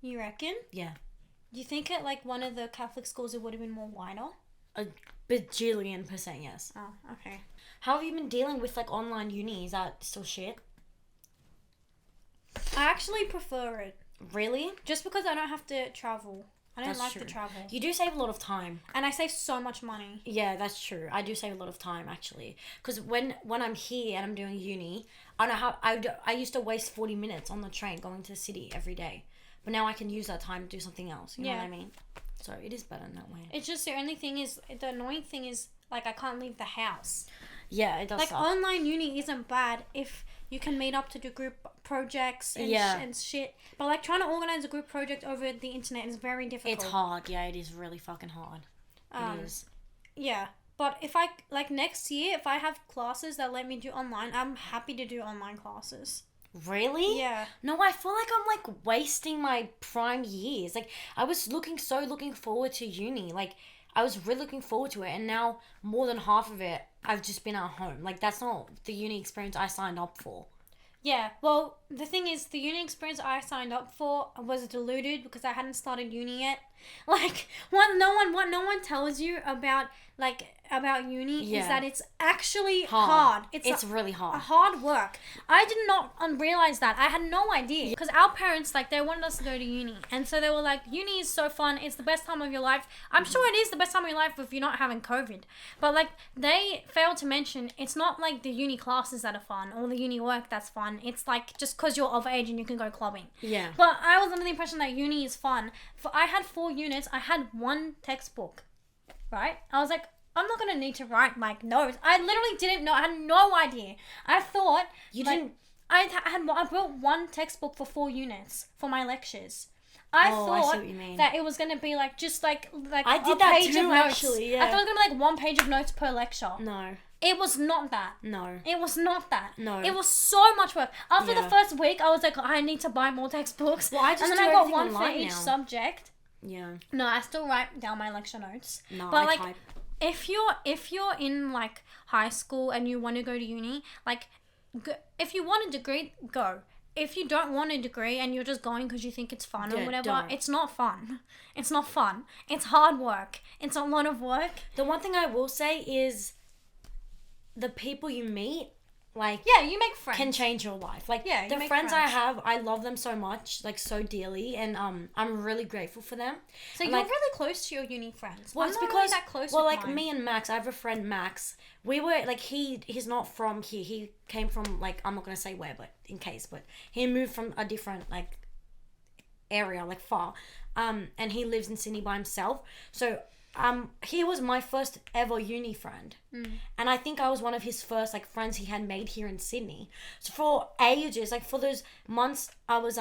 [SPEAKER 1] You reckon?
[SPEAKER 2] Yeah.
[SPEAKER 1] Do you think at, like, one of the Catholic schools it would have been more whiter?
[SPEAKER 2] A bajillion% yes.
[SPEAKER 1] Oh, okay.
[SPEAKER 2] How have you been dealing with, like, online uni? Is that still shit?
[SPEAKER 1] I actually prefer it.
[SPEAKER 2] Really?
[SPEAKER 1] Just because I don't have to travel. I don't like to travel.
[SPEAKER 2] You do save a lot of time.
[SPEAKER 1] And I save so much money.
[SPEAKER 2] Yeah, that's true. I do save a lot of time, actually. Because when I'm here and I'm doing uni, I don't have... I used to waste 40 minutes on the train going to the city every day. But now I can use that time to do something else. You know what I mean? So it is better in that way.
[SPEAKER 1] It's just the only thing is... The annoying thing is, like, I can't leave the house.
[SPEAKER 2] Yeah, it does
[SPEAKER 1] Like,
[SPEAKER 2] suck.
[SPEAKER 1] online uni isn't bad if you can meet up to do group projects and shit. But, like, trying to organize a group project over the internet is very difficult.
[SPEAKER 2] It's hard. Yeah, it is really fucking hard. It is.
[SPEAKER 1] Yeah. But if I... Like, next year, if I have classes that let me do online, I'm happy to do online classes.
[SPEAKER 2] Really?
[SPEAKER 1] Yeah.
[SPEAKER 2] No, I feel like I'm, like, wasting my prime years. Like, I was looking forward to uni. Like, I was really looking forward to it. And now, more than half of it, I've just been at home. Like, that's not the uni experience I signed up for.
[SPEAKER 1] Yeah, well, the thing is, the uni experience I signed up for was diluted because I hadn't started uni yet. Like, what no one tells you about uni is that it's actually hard.
[SPEAKER 2] It's really hard.
[SPEAKER 1] A hard work. I did not realize that. I had no idea. Because our parents, like, they wanted us to go to uni. And so they were like, uni is so fun. It's the best time of your life. I'm sure it is the best time of your life if you're not having COVID. But, like, they failed to mention it's not, like, the uni classes that are fun or the uni work that's fun. It's, like, just because you're of age and you can go clubbing.
[SPEAKER 2] Yeah.
[SPEAKER 1] But I was under the impression that uni is fun. I had 4 units. I had 1 textbook. Right? I was like, I'm not going to need to write, like, notes. I literally didn't know. I had no idea. I thought... I brought 1 textbook for 4 units for my lectures. I thought that it was going to be, like, just, like
[SPEAKER 2] I did
[SPEAKER 1] a
[SPEAKER 2] that
[SPEAKER 1] page
[SPEAKER 2] too,
[SPEAKER 1] of notes.
[SPEAKER 2] actually, yeah.
[SPEAKER 1] I thought it was going to be, like, 1 page of notes per lecture.
[SPEAKER 2] No.
[SPEAKER 1] It was not that.
[SPEAKER 2] No.
[SPEAKER 1] It was not that.
[SPEAKER 2] No.
[SPEAKER 1] It was so much work. After the first week, I was like, I need to buy more textbooks.
[SPEAKER 2] Well, I just
[SPEAKER 1] and then
[SPEAKER 2] do
[SPEAKER 1] I got
[SPEAKER 2] everything
[SPEAKER 1] 1 for
[SPEAKER 2] online
[SPEAKER 1] each
[SPEAKER 2] now.
[SPEAKER 1] subject.
[SPEAKER 2] Yeah.
[SPEAKER 1] No, I still write down my lecture notes.
[SPEAKER 2] No,
[SPEAKER 1] but
[SPEAKER 2] I
[SPEAKER 1] like,
[SPEAKER 2] type.
[SPEAKER 1] if you're in, like, high school and you want to go to uni, like, if you want a degree, go. If you don't want a degree and you're just going because you think it's fun or whatever,
[SPEAKER 2] don't.
[SPEAKER 1] it's not fun. It's not fun. It's hard work. It's a lot of work.
[SPEAKER 2] The one thing I will say is the people you meet, like...
[SPEAKER 1] Yeah, you make friends.
[SPEAKER 2] Can change your life. Like,
[SPEAKER 1] yeah,
[SPEAKER 2] the friends I have, I love them so much, like, so dearly, and I'm really grateful for them.
[SPEAKER 1] So
[SPEAKER 2] and,
[SPEAKER 1] you're
[SPEAKER 2] like,
[SPEAKER 1] really close to your uni friends.
[SPEAKER 2] Well,
[SPEAKER 1] I'm
[SPEAKER 2] it's
[SPEAKER 1] not
[SPEAKER 2] because...
[SPEAKER 1] really that close
[SPEAKER 2] well,
[SPEAKER 1] with
[SPEAKER 2] like,
[SPEAKER 1] mine.
[SPEAKER 2] me and Max, I have a friend, Max. We were, like, he's not from here. He came from, like, I'm not going to say where, but in case, but he moved from a different, like, area, like, far. And he lives in Sydney by himself. So... he was my first ever uni friend. And I think I was one of his first, like, friends he had made here in Sydney. So for ages, like, for those months I was,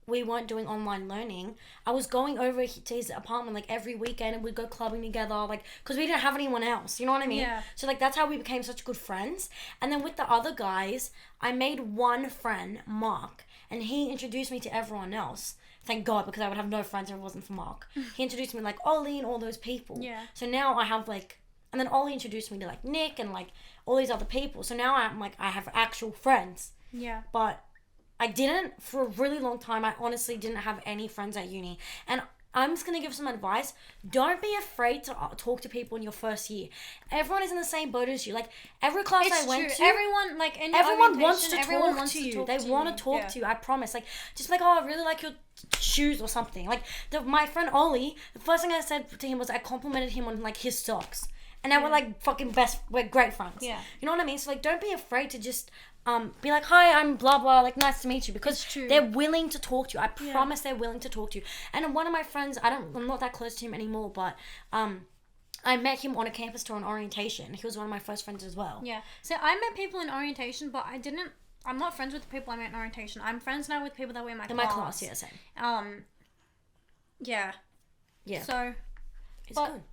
[SPEAKER 2] we weren't doing online learning, I was going over to his apartment, like, every weekend, and we'd go clubbing together, like, because we didn't have anyone else, you know what I mean?
[SPEAKER 1] Yeah.
[SPEAKER 2] So, like, that's how we became such good friends. And then with the other guys, I made one friend, Mark, and he introduced me to everyone else. Thank God, because I would have no friends if it wasn't for Mark. He introduced me, like, Ollie and all those people.
[SPEAKER 1] Yeah.
[SPEAKER 2] So now I have, like... And then Ollie introduced me to, like, Nick and, like, all these other people. So now I'm, like, I have actual friends.
[SPEAKER 1] Yeah.
[SPEAKER 2] But I didn't, for a really long time, I honestly didn't have any friends at uni. And I'm just going to give some advice. Don't be afraid to talk to people in your first year. Everyone is in the same boat as you. Like, every class I went to...
[SPEAKER 1] Everyone, like, in
[SPEAKER 2] everyone wants to
[SPEAKER 1] everyone
[SPEAKER 2] talk
[SPEAKER 1] wants
[SPEAKER 2] to you.
[SPEAKER 1] talk
[SPEAKER 2] They
[SPEAKER 1] to
[SPEAKER 2] want
[SPEAKER 1] you.
[SPEAKER 2] to talk to you, I promise. Like, just like, oh, I really like your shoes or something. Like, my friend Ollie, the first thing I said to him was I complimented him on, like, his socks. And now we're, like, we're great friends.
[SPEAKER 1] Yeah.
[SPEAKER 2] You know what I mean? So, like, don't be afraid to just... be like, hi, I'm blah blah, like, nice to meet you, because they're willing to talk to you. I promise they're willing to talk to you. And one of my friends, I'm not that close to him anymore, but I met him on a campus tour on orientation. He was one of my first friends as well.
[SPEAKER 1] Yeah. So I met people in orientation, but I'm not friends with the people I met in orientation. I'm friends now with people that were in my class.
[SPEAKER 2] In my class, yeah, same.
[SPEAKER 1] Yeah.
[SPEAKER 2] Yeah.
[SPEAKER 1] So,
[SPEAKER 2] it's good.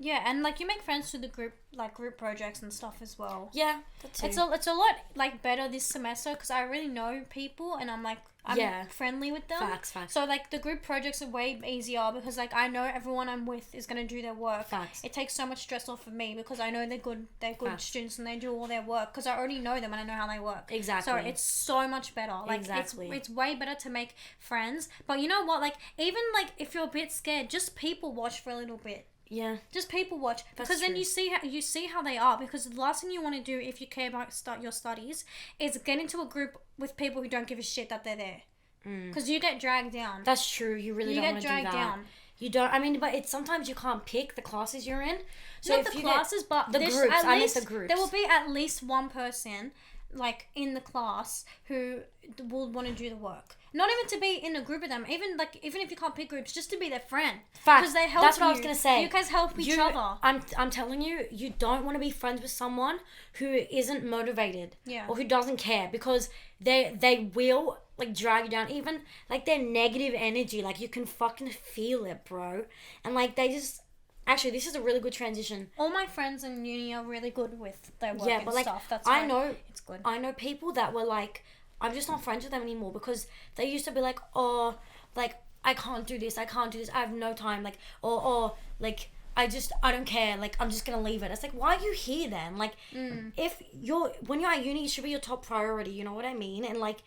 [SPEAKER 1] Yeah, and, like, you make friends through the group projects and stuff as well.
[SPEAKER 2] Yeah, that too.
[SPEAKER 1] It's a lot, like, better this semester because I really know people and I'm friendly with them.
[SPEAKER 2] Facts.
[SPEAKER 1] So, like, the group projects are way easier because, like, I know everyone I'm with is going to do their work.
[SPEAKER 2] Facts.
[SPEAKER 1] It takes so much stress off of me because I know they're good students and they do all their work because I already know them and I know how they work.
[SPEAKER 2] Exactly.
[SPEAKER 1] So, it's so much better. Like,
[SPEAKER 2] exactly.
[SPEAKER 1] It's way better to make friends. But you know what? Like, even, like, if you're a bit scared, just people watch for a little bit.
[SPEAKER 2] Yeah.
[SPEAKER 1] Just people watch.
[SPEAKER 2] That's
[SPEAKER 1] because then
[SPEAKER 2] true.
[SPEAKER 1] you see how they are. Because the last thing you want to do if you care about your studies is get into a group with people who don't give a shit that they're there. Because you get dragged down.
[SPEAKER 2] That's true. You really don't want to do that. You get dragged down. You don't. I mean, but it's sometimes you can't pick the classes you're in.
[SPEAKER 1] So not the classes, but
[SPEAKER 2] the groups. I mean, the groups.
[SPEAKER 1] There will be at least one person, like, in the class who will want to do the work. Not even to be in a group with them. Even if you can't pick groups, just to be their friend.
[SPEAKER 2] Fact.
[SPEAKER 1] Because they help
[SPEAKER 2] That's
[SPEAKER 1] you.
[SPEAKER 2] what I was gonna say.
[SPEAKER 1] You guys help each other.
[SPEAKER 2] I'm telling you, you don't want to be friends with someone who isn't motivated.
[SPEAKER 1] Yeah.
[SPEAKER 2] Or who doesn't care, because they will, like, drag you down. Even, like, their negative energy, like, you can fucking feel it, bro. And, like, they just. Actually, this is a really good transition.
[SPEAKER 1] All my friends in uni are really good with their work and
[SPEAKER 2] like,
[SPEAKER 1] stuff. That's
[SPEAKER 2] I
[SPEAKER 1] why
[SPEAKER 2] know
[SPEAKER 1] it's good.
[SPEAKER 2] I know people that were like, I'm just not friends with them anymore because they used to be like, oh, like, I can't do this, I have no time, like, or like, I don't care, like, I'm just gonna leave it. It's like, why are you here then? Like, if when you're at uni, it should be your top priority, you know what I mean? And, like,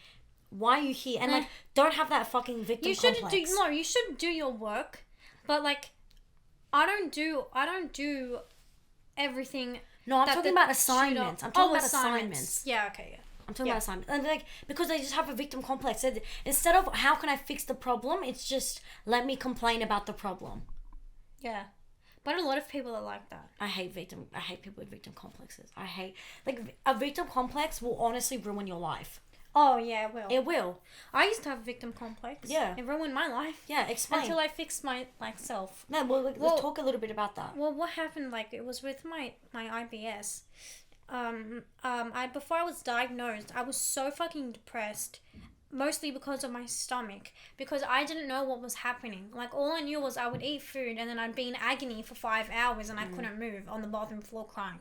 [SPEAKER 2] why are you here? And, like, don't have that fucking victim complex.
[SPEAKER 1] You should do your work, but, like, I don't do everything.
[SPEAKER 2] No, I'm talking about assignments.
[SPEAKER 1] Yeah, okay, yeah.
[SPEAKER 2] I'm talking about assignments. And, like, because they just have a victim complex. Instead of how can I fix the problem, it's just let me complain about the problem.
[SPEAKER 1] Yeah. But a lot of people are like that.
[SPEAKER 2] I hate people with victim complexes. Like, a victim complex will honestly ruin your life.
[SPEAKER 1] Oh, yeah, it will.
[SPEAKER 2] It will.
[SPEAKER 1] I used to have a victim complex.
[SPEAKER 2] Yeah.
[SPEAKER 1] It ruined my life.
[SPEAKER 2] Yeah, explain.
[SPEAKER 1] Until I fixed myself.
[SPEAKER 2] No, well, let's talk a little bit about that.
[SPEAKER 1] Well, what happened, like, it was with my IBS. Before I was diagnosed, I was so fucking depressed. Mostly because of my stomach. Because I didn't know what was happening. Like, all I knew was I would eat food and then I'd be in agony for 5 hours and I couldn't move on the bathroom floor crying.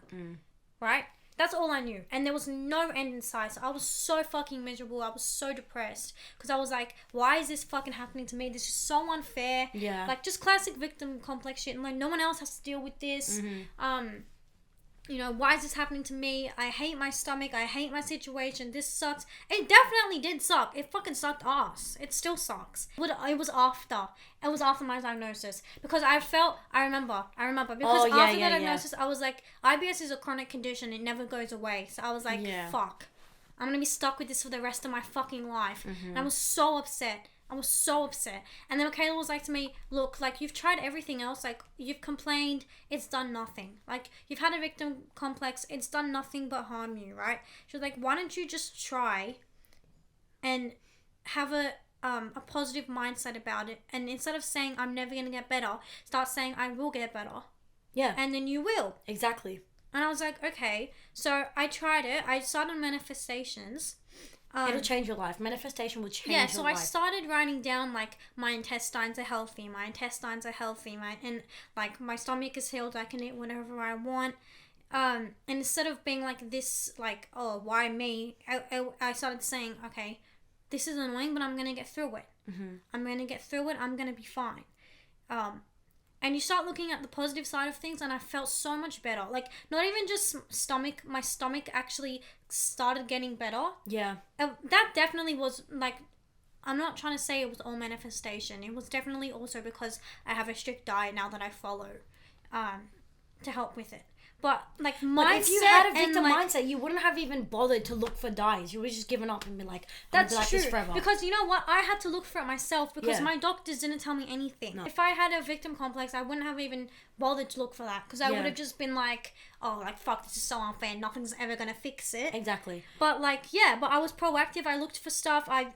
[SPEAKER 1] Right? That's all I knew. And there was no end in sight. So I was so fucking miserable. I was so depressed. Because I was like, why is this fucking happening to me? This is so unfair.
[SPEAKER 2] Yeah.
[SPEAKER 1] Like, just classic victim complex shit. And, like, no one else has to deal with this. You know, why is this happening to me? I hate my stomach. I hate my situation. This sucks. It definitely did suck. It fucking sucked ass. It still sucks. It was after my diagnosis. Because I remember. Because after the diagnosis, I was like, IBS is a chronic condition. It never goes away. So I was like, fuck. I'm going to be stuck with this for the rest of my fucking life. And I was so upset. And then Michaela was like to me, look, like, you've tried everything else. Like, you've complained. It's done nothing. Like, you've had a victim complex. It's done nothing but harm you, right? She was like, why don't you just try and have a positive mindset about it? And instead of saying, I'm never going to get better, start saying, I will get better.
[SPEAKER 2] Yeah.
[SPEAKER 1] And then you will.
[SPEAKER 2] Exactly.
[SPEAKER 1] And I was like, okay. So I tried it. I started manifestations.
[SPEAKER 2] It'll change your life. Manifestation will change your life.
[SPEAKER 1] Yeah, so I started writing down, like, my intestines are healthy, and, like, my stomach is healed, I can eat whatever I want. And instead of being like this, like, oh, why me? I started saying, okay, this is annoying, but I'm going to get through it. I'm going to get through it. I'm going to be fine. And you start looking at the positive side of things, and I felt so much better. Like, not even just stomach, my stomach actually started getting better.
[SPEAKER 2] Yeah.
[SPEAKER 1] That definitely was, like, I'm not trying to say it was all manifestation. It was definitely also because I have a strict diet now that I follow, to help with it. But like mindset,
[SPEAKER 2] but if you had a victim
[SPEAKER 1] and, like,
[SPEAKER 2] mindset, you wouldn't have even bothered to look for dyes. You would have just given up and been like,
[SPEAKER 1] that's
[SPEAKER 2] like
[SPEAKER 1] true.
[SPEAKER 2] this forever.
[SPEAKER 1] Because you know what? I had to look for it myself because
[SPEAKER 2] Yeah.
[SPEAKER 1] my doctors didn't tell me anything.
[SPEAKER 2] No.
[SPEAKER 1] If I had a victim complex, I wouldn't have even bothered to look for that because I
[SPEAKER 2] Yeah.
[SPEAKER 1] would have just been like, oh, like, fuck, this is so unfair. Nothing's ever going to fix it.
[SPEAKER 2] Exactly.
[SPEAKER 1] But like, yeah, but I was proactive. I looked for stuff. I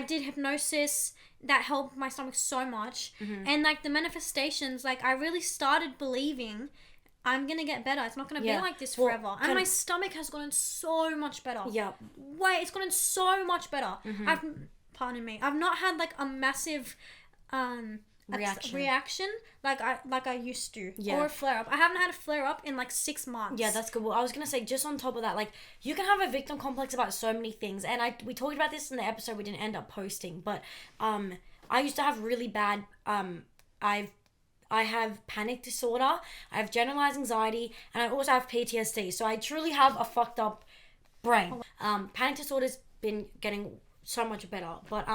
[SPEAKER 1] did hypnosis. That helped my stomach so much.
[SPEAKER 2] Mm-hmm.
[SPEAKER 1] And like the manifestations, like I really started believing I'm gonna get better. It's not gonna
[SPEAKER 2] Yeah.
[SPEAKER 1] be like this
[SPEAKER 2] Well,
[SPEAKER 1] forever. And my stomach has gotten so much better.
[SPEAKER 2] Yeah.
[SPEAKER 1] Wait, it's gotten so much better.
[SPEAKER 2] Mm-hmm.
[SPEAKER 1] I've not had like a massive reaction like I used to.
[SPEAKER 2] Yeah.
[SPEAKER 1] Or a flare up. I haven't had a flare up in like 6 months.
[SPEAKER 2] Yeah, that's good. Well, I was gonna say, just on top of that, like, you can have a victim complex about so many things, and we talked about this in the episode we didn't end up posting, but I used to have really bad I have panic disorder, I have generalized anxiety, and I also have PTSD. So I truly have a fucked up brain. Panic disorder's been getting so much better, but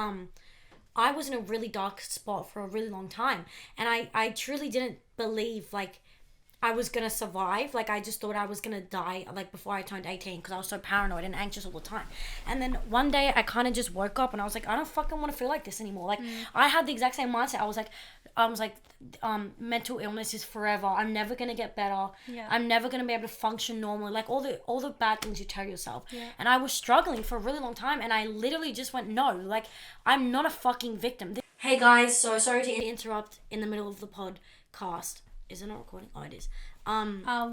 [SPEAKER 2] I was in a really dark spot for a really long time, and I truly didn't believe like I was gonna survive. Like, I just thought I was gonna die like before I turned 18 because I was so paranoid and anxious all the time. And then one day I kind of just woke up and I was like, I don't fucking want to feel like this anymore. Like, I had the exact same mindset. I was like, mental illness is forever. I'm never gonna get better.
[SPEAKER 1] Yeah.
[SPEAKER 2] I'm never gonna be able to function normally. Like, all the bad things you tell yourself.
[SPEAKER 1] Yeah.
[SPEAKER 2] And I was struggling for a really long time, and I literally just went, no, like, I'm not a fucking victim. Hey guys, so sorry to interrupt in the middle of the podcast. Is it not recording? Oh, it is.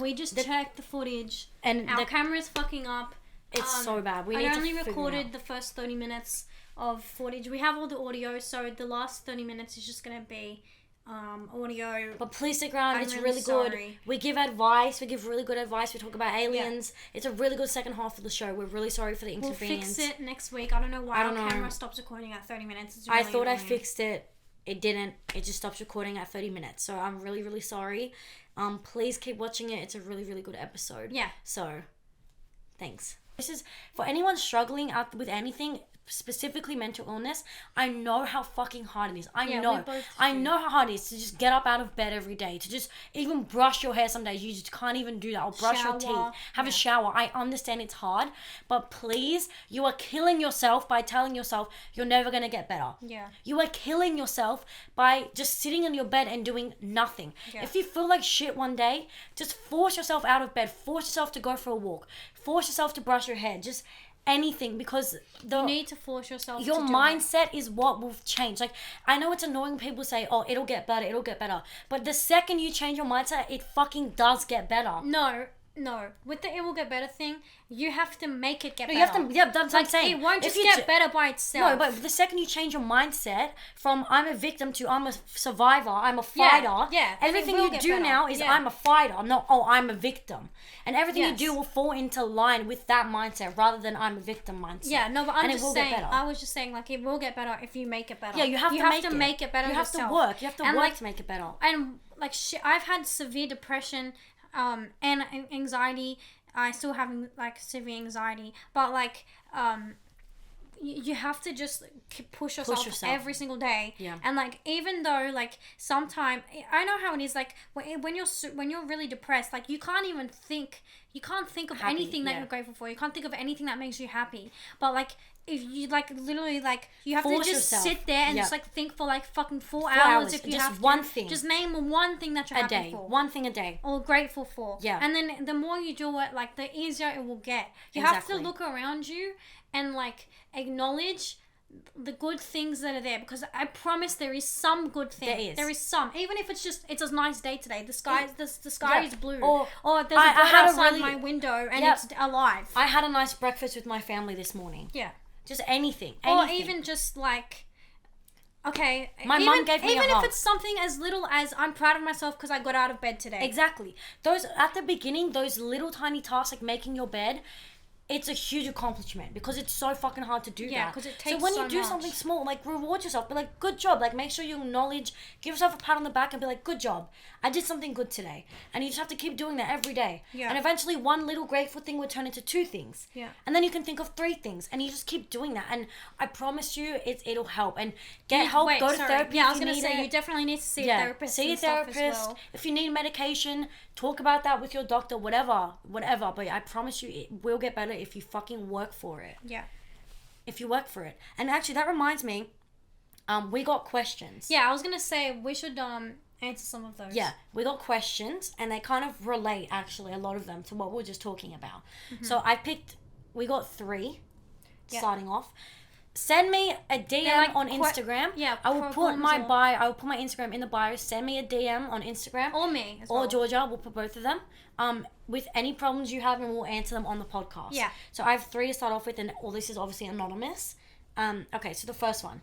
[SPEAKER 1] We just checked the footage
[SPEAKER 2] and
[SPEAKER 1] our camera's fucking up.
[SPEAKER 2] It's so bad. We need
[SPEAKER 1] I
[SPEAKER 2] to
[SPEAKER 1] only
[SPEAKER 2] figure it
[SPEAKER 1] recorded
[SPEAKER 2] out.
[SPEAKER 1] the first 30 minutes of footage. We have all the audio, so the last 30 minutes is just gonna be audio.
[SPEAKER 2] But please stick around.
[SPEAKER 1] I'm
[SPEAKER 2] It's
[SPEAKER 1] really
[SPEAKER 2] really good.
[SPEAKER 1] sorry.
[SPEAKER 2] We give advice. We give really good advice. We talk about aliens. It's a really good second half of the show. We're really sorry for the
[SPEAKER 1] We'll
[SPEAKER 2] inconvenience.
[SPEAKER 1] fix it next week. I don't know why
[SPEAKER 2] I don't
[SPEAKER 1] our
[SPEAKER 2] know.
[SPEAKER 1] camera stops recording at 30 minutes. It's
[SPEAKER 2] I
[SPEAKER 1] really
[SPEAKER 2] thought I
[SPEAKER 1] annoying.
[SPEAKER 2] fixed it. It didn't. It just stops recording at 30 minutes. So I'm really, really sorry. Please keep watching it. It's a really, really good episode.
[SPEAKER 1] Yeah.
[SPEAKER 2] So, thanks. This is for anyone struggling out with anything, specifically mental illness. I know how fucking hard it is. I
[SPEAKER 1] Yeah, we
[SPEAKER 2] know.
[SPEAKER 1] both
[SPEAKER 2] I
[SPEAKER 1] do.
[SPEAKER 2] know how hard it is to just get up out of bed every day, to just even brush your hair some days. You just can't even do that. Or brush your
[SPEAKER 1] Shower.
[SPEAKER 2] teeth. Have a
[SPEAKER 1] Yeah.
[SPEAKER 2] shower. I understand it's hard, but please, you are killing yourself by telling yourself you're never going to get better.
[SPEAKER 1] Yeah.
[SPEAKER 2] You are killing yourself by just sitting in your bed and doing nothing.
[SPEAKER 1] Yeah.
[SPEAKER 2] If you feel like shit one day, just force yourself out of bed. Force yourself to go for a walk. Force yourself to brush your hair. Just anything, because
[SPEAKER 1] You need to force yourself
[SPEAKER 2] your
[SPEAKER 1] to do
[SPEAKER 2] mindset is what will change. Like, I know it's annoying when people say, oh, it'll get better. But the second you change your mindset, it fucking does get better.
[SPEAKER 1] it. No. With the it will get better thing, you have to make it get better.
[SPEAKER 2] You have to, yeah, that's what I'm
[SPEAKER 1] Like,
[SPEAKER 2] saying.
[SPEAKER 1] it won't
[SPEAKER 2] If
[SPEAKER 1] just
[SPEAKER 2] you
[SPEAKER 1] get better by itself.
[SPEAKER 2] No, but the second you change your mindset from I'm a victim to I'm a survivor, I'm a fighter,
[SPEAKER 1] yeah, then it
[SPEAKER 2] everything
[SPEAKER 1] will
[SPEAKER 2] you
[SPEAKER 1] get
[SPEAKER 2] do
[SPEAKER 1] better.
[SPEAKER 2] now is
[SPEAKER 1] Yeah.
[SPEAKER 2] I'm a fighter, not, oh, I'm a victim. And everything
[SPEAKER 1] Yes.
[SPEAKER 2] you do will fall into line with that mindset rather than I'm a victim mindset.
[SPEAKER 1] Yeah, no, but I'm
[SPEAKER 2] And it
[SPEAKER 1] just
[SPEAKER 2] will get
[SPEAKER 1] saying.
[SPEAKER 2] better.
[SPEAKER 1] I was just saying, like, it will get better if you make it better.
[SPEAKER 2] Yeah, you have to
[SPEAKER 1] make it better
[SPEAKER 2] You have
[SPEAKER 1] yourself.
[SPEAKER 2] to work. You have to
[SPEAKER 1] And,
[SPEAKER 2] work
[SPEAKER 1] like,
[SPEAKER 2] to make it better.
[SPEAKER 1] And like I've had severe depression, and anxiety. I still have like severe anxiety, but like you have to just push yourself every single day.
[SPEAKER 2] Yeah.
[SPEAKER 1] And like, even though like sometimes I know how it is, like when you're really depressed, like you can't think of
[SPEAKER 2] Happy,
[SPEAKER 1] anything that
[SPEAKER 2] yeah.
[SPEAKER 1] you're grateful for. You can't think of anything that makes you happy. But like, if you like literally like you have
[SPEAKER 2] Force
[SPEAKER 1] to just
[SPEAKER 2] yourself.
[SPEAKER 1] sit there and
[SPEAKER 2] Yeah.
[SPEAKER 1] just like think for like fucking 4
[SPEAKER 2] 4
[SPEAKER 1] hours if you
[SPEAKER 2] just
[SPEAKER 1] have to.
[SPEAKER 2] one thing.
[SPEAKER 1] Just name one thing that you're
[SPEAKER 2] A
[SPEAKER 1] happy
[SPEAKER 2] day.
[SPEAKER 1] for.
[SPEAKER 2] One thing a day.
[SPEAKER 1] Or grateful for.
[SPEAKER 2] Yeah.
[SPEAKER 1] And then the more you do it, like the easier it will get. You have
[SPEAKER 2] Exactly.
[SPEAKER 1] to look around you and like acknowledge the good things that are there, because I promise there is some good thing. There is some. Even if it's a nice day today. The sky
[SPEAKER 2] Yeah.
[SPEAKER 1] is blue.
[SPEAKER 2] Or
[SPEAKER 1] there's a
[SPEAKER 2] I
[SPEAKER 1] bird
[SPEAKER 2] had a
[SPEAKER 1] outside
[SPEAKER 2] really-
[SPEAKER 1] my window and
[SPEAKER 2] Yep.
[SPEAKER 1] it's alive.
[SPEAKER 2] I had a nice breakfast with my family this morning.
[SPEAKER 1] Yeah.
[SPEAKER 2] Just anything.
[SPEAKER 1] Or even just like, okay,
[SPEAKER 2] My mum gave me a
[SPEAKER 1] even
[SPEAKER 2] hug.
[SPEAKER 1] if it's something as little as I'm proud of myself because I got out of bed today.
[SPEAKER 2] Exactly. Those at the beginning, those little tiny tasks like making your bed, it's a huge accomplishment because it's so fucking hard to do
[SPEAKER 1] Yeah,
[SPEAKER 2] that.
[SPEAKER 1] because it takes
[SPEAKER 2] so when
[SPEAKER 1] so
[SPEAKER 2] you do
[SPEAKER 1] much.
[SPEAKER 2] something small, like reward yourself, be like, good job. Like make sure you acknowledge, give yourself a pat on the back and be like, good job. I did something good today. And you just have to keep doing that every day.
[SPEAKER 1] Yeah.
[SPEAKER 2] And eventually one little grateful thing will turn into 2 things.
[SPEAKER 1] Yeah.
[SPEAKER 2] And then you can think of 3 things and you just keep doing that. And I promise you it'll help. And get help, go to therapy.
[SPEAKER 1] Yeah, I
[SPEAKER 2] if
[SPEAKER 1] was
[SPEAKER 2] you
[SPEAKER 1] going to
[SPEAKER 2] need
[SPEAKER 1] say,
[SPEAKER 2] it.
[SPEAKER 1] you definitely need to see a therapist.
[SPEAKER 2] See a
[SPEAKER 1] and stuff
[SPEAKER 2] therapist.
[SPEAKER 1] as well.
[SPEAKER 2] If you need medication, talk about that with your doctor, whatever. But I promise you it will get better if you fucking work for it.
[SPEAKER 1] Yeah.
[SPEAKER 2] If you work for it. And actually that reminds me, we got questions.
[SPEAKER 1] Yeah, I was going to say we should answer some of those.
[SPEAKER 2] Yeah, we got questions and they kind of relate actually, a lot of them, to what we were just talking about. So we got 3 starting off. Send me a DM on Instagram.
[SPEAKER 1] Yeah,
[SPEAKER 2] I will put my Instagram in the bio. Send me a DM on Instagram.
[SPEAKER 1] Or me as
[SPEAKER 2] or
[SPEAKER 1] well.
[SPEAKER 2] Georgia. We'll put both of them. With any problems you have, and we'll answer them on the podcast.
[SPEAKER 1] Yeah.
[SPEAKER 2] So I have 3 to start off with, and all this is obviously anonymous. Okay, so the first one.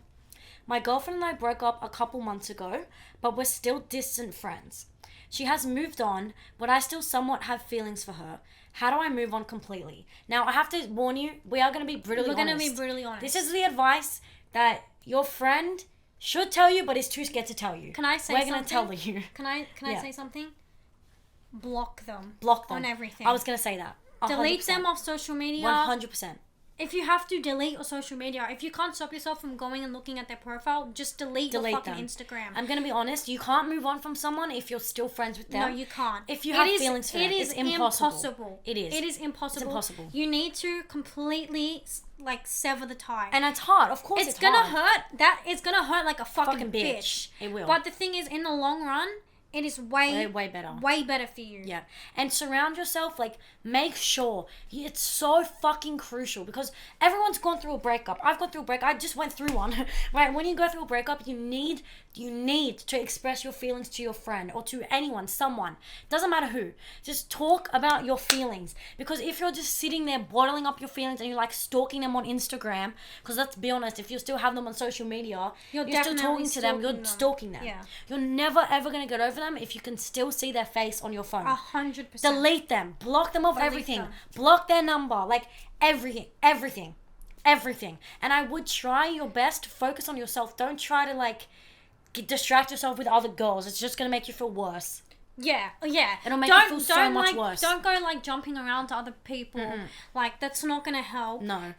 [SPEAKER 2] My girlfriend and I broke up a couple months ago, but we're still distant friends. She has moved on, but I still somewhat have feelings for her. How do I move on completely? Now, I have to warn you, we are going to be brutally honest.
[SPEAKER 1] We're going to be brutally honest.
[SPEAKER 2] This is the advice that your friend should tell you, but is too scared to tell you.
[SPEAKER 1] Can I say
[SPEAKER 2] We're
[SPEAKER 1] something?
[SPEAKER 2] We're going to tell you.
[SPEAKER 1] Can I say something? Block them.
[SPEAKER 2] Block them.
[SPEAKER 1] On everything.
[SPEAKER 2] I was going to say that. 100%.
[SPEAKER 1] Delete them off social media.
[SPEAKER 2] 100%.
[SPEAKER 1] If you have to delete your social media, if you can't stop yourself from going and looking at their profile, just delete your fucking
[SPEAKER 2] them.
[SPEAKER 1] Instagram.
[SPEAKER 2] I'm going to be honest, you can't move on from someone if you're still friends with them.
[SPEAKER 1] No, you can't.
[SPEAKER 2] If you have feelings for them, it's impossible. It is.
[SPEAKER 1] It is impossible.
[SPEAKER 2] It's impossible.
[SPEAKER 1] You need to completely sever the tie.
[SPEAKER 2] And it's hard. Of course it's
[SPEAKER 1] gonna
[SPEAKER 2] hard.
[SPEAKER 1] hurt. It's gonna hurt like a fucking bitch.
[SPEAKER 2] It will.
[SPEAKER 1] But the thing is, in the long run, it is way
[SPEAKER 2] better.
[SPEAKER 1] Way better for you.
[SPEAKER 2] Yeah. And surround yourself, make sure. It's so fucking crucial because everyone's gone through a breakup. I've gone through a breakup. I just went through one. Right? When you go through a breakup, you need to express your feelings to your friend or to anyone, someone. Doesn't matter who. Just talk about your feelings. Because if you're just sitting there bottling up your feelings and you're stalking them on Instagram, because let's be honest, if you still have them on social media, you're still talking to them, you're stalking them.
[SPEAKER 1] Yeah.
[SPEAKER 2] You're never ever going to get over them if you can still see their face on your phone.
[SPEAKER 1] 100%.
[SPEAKER 2] Delete them. Block them off everything.
[SPEAKER 1] them.
[SPEAKER 2] Block their number. Everything. And I would try your best to focus on yourself. Don't try to distract yourself with other girls. It's just going to make you feel worse.
[SPEAKER 1] Yeah.
[SPEAKER 2] It'll make you feel so much worse.
[SPEAKER 1] Don't go jumping around to other people. That's not going to help.
[SPEAKER 2] No.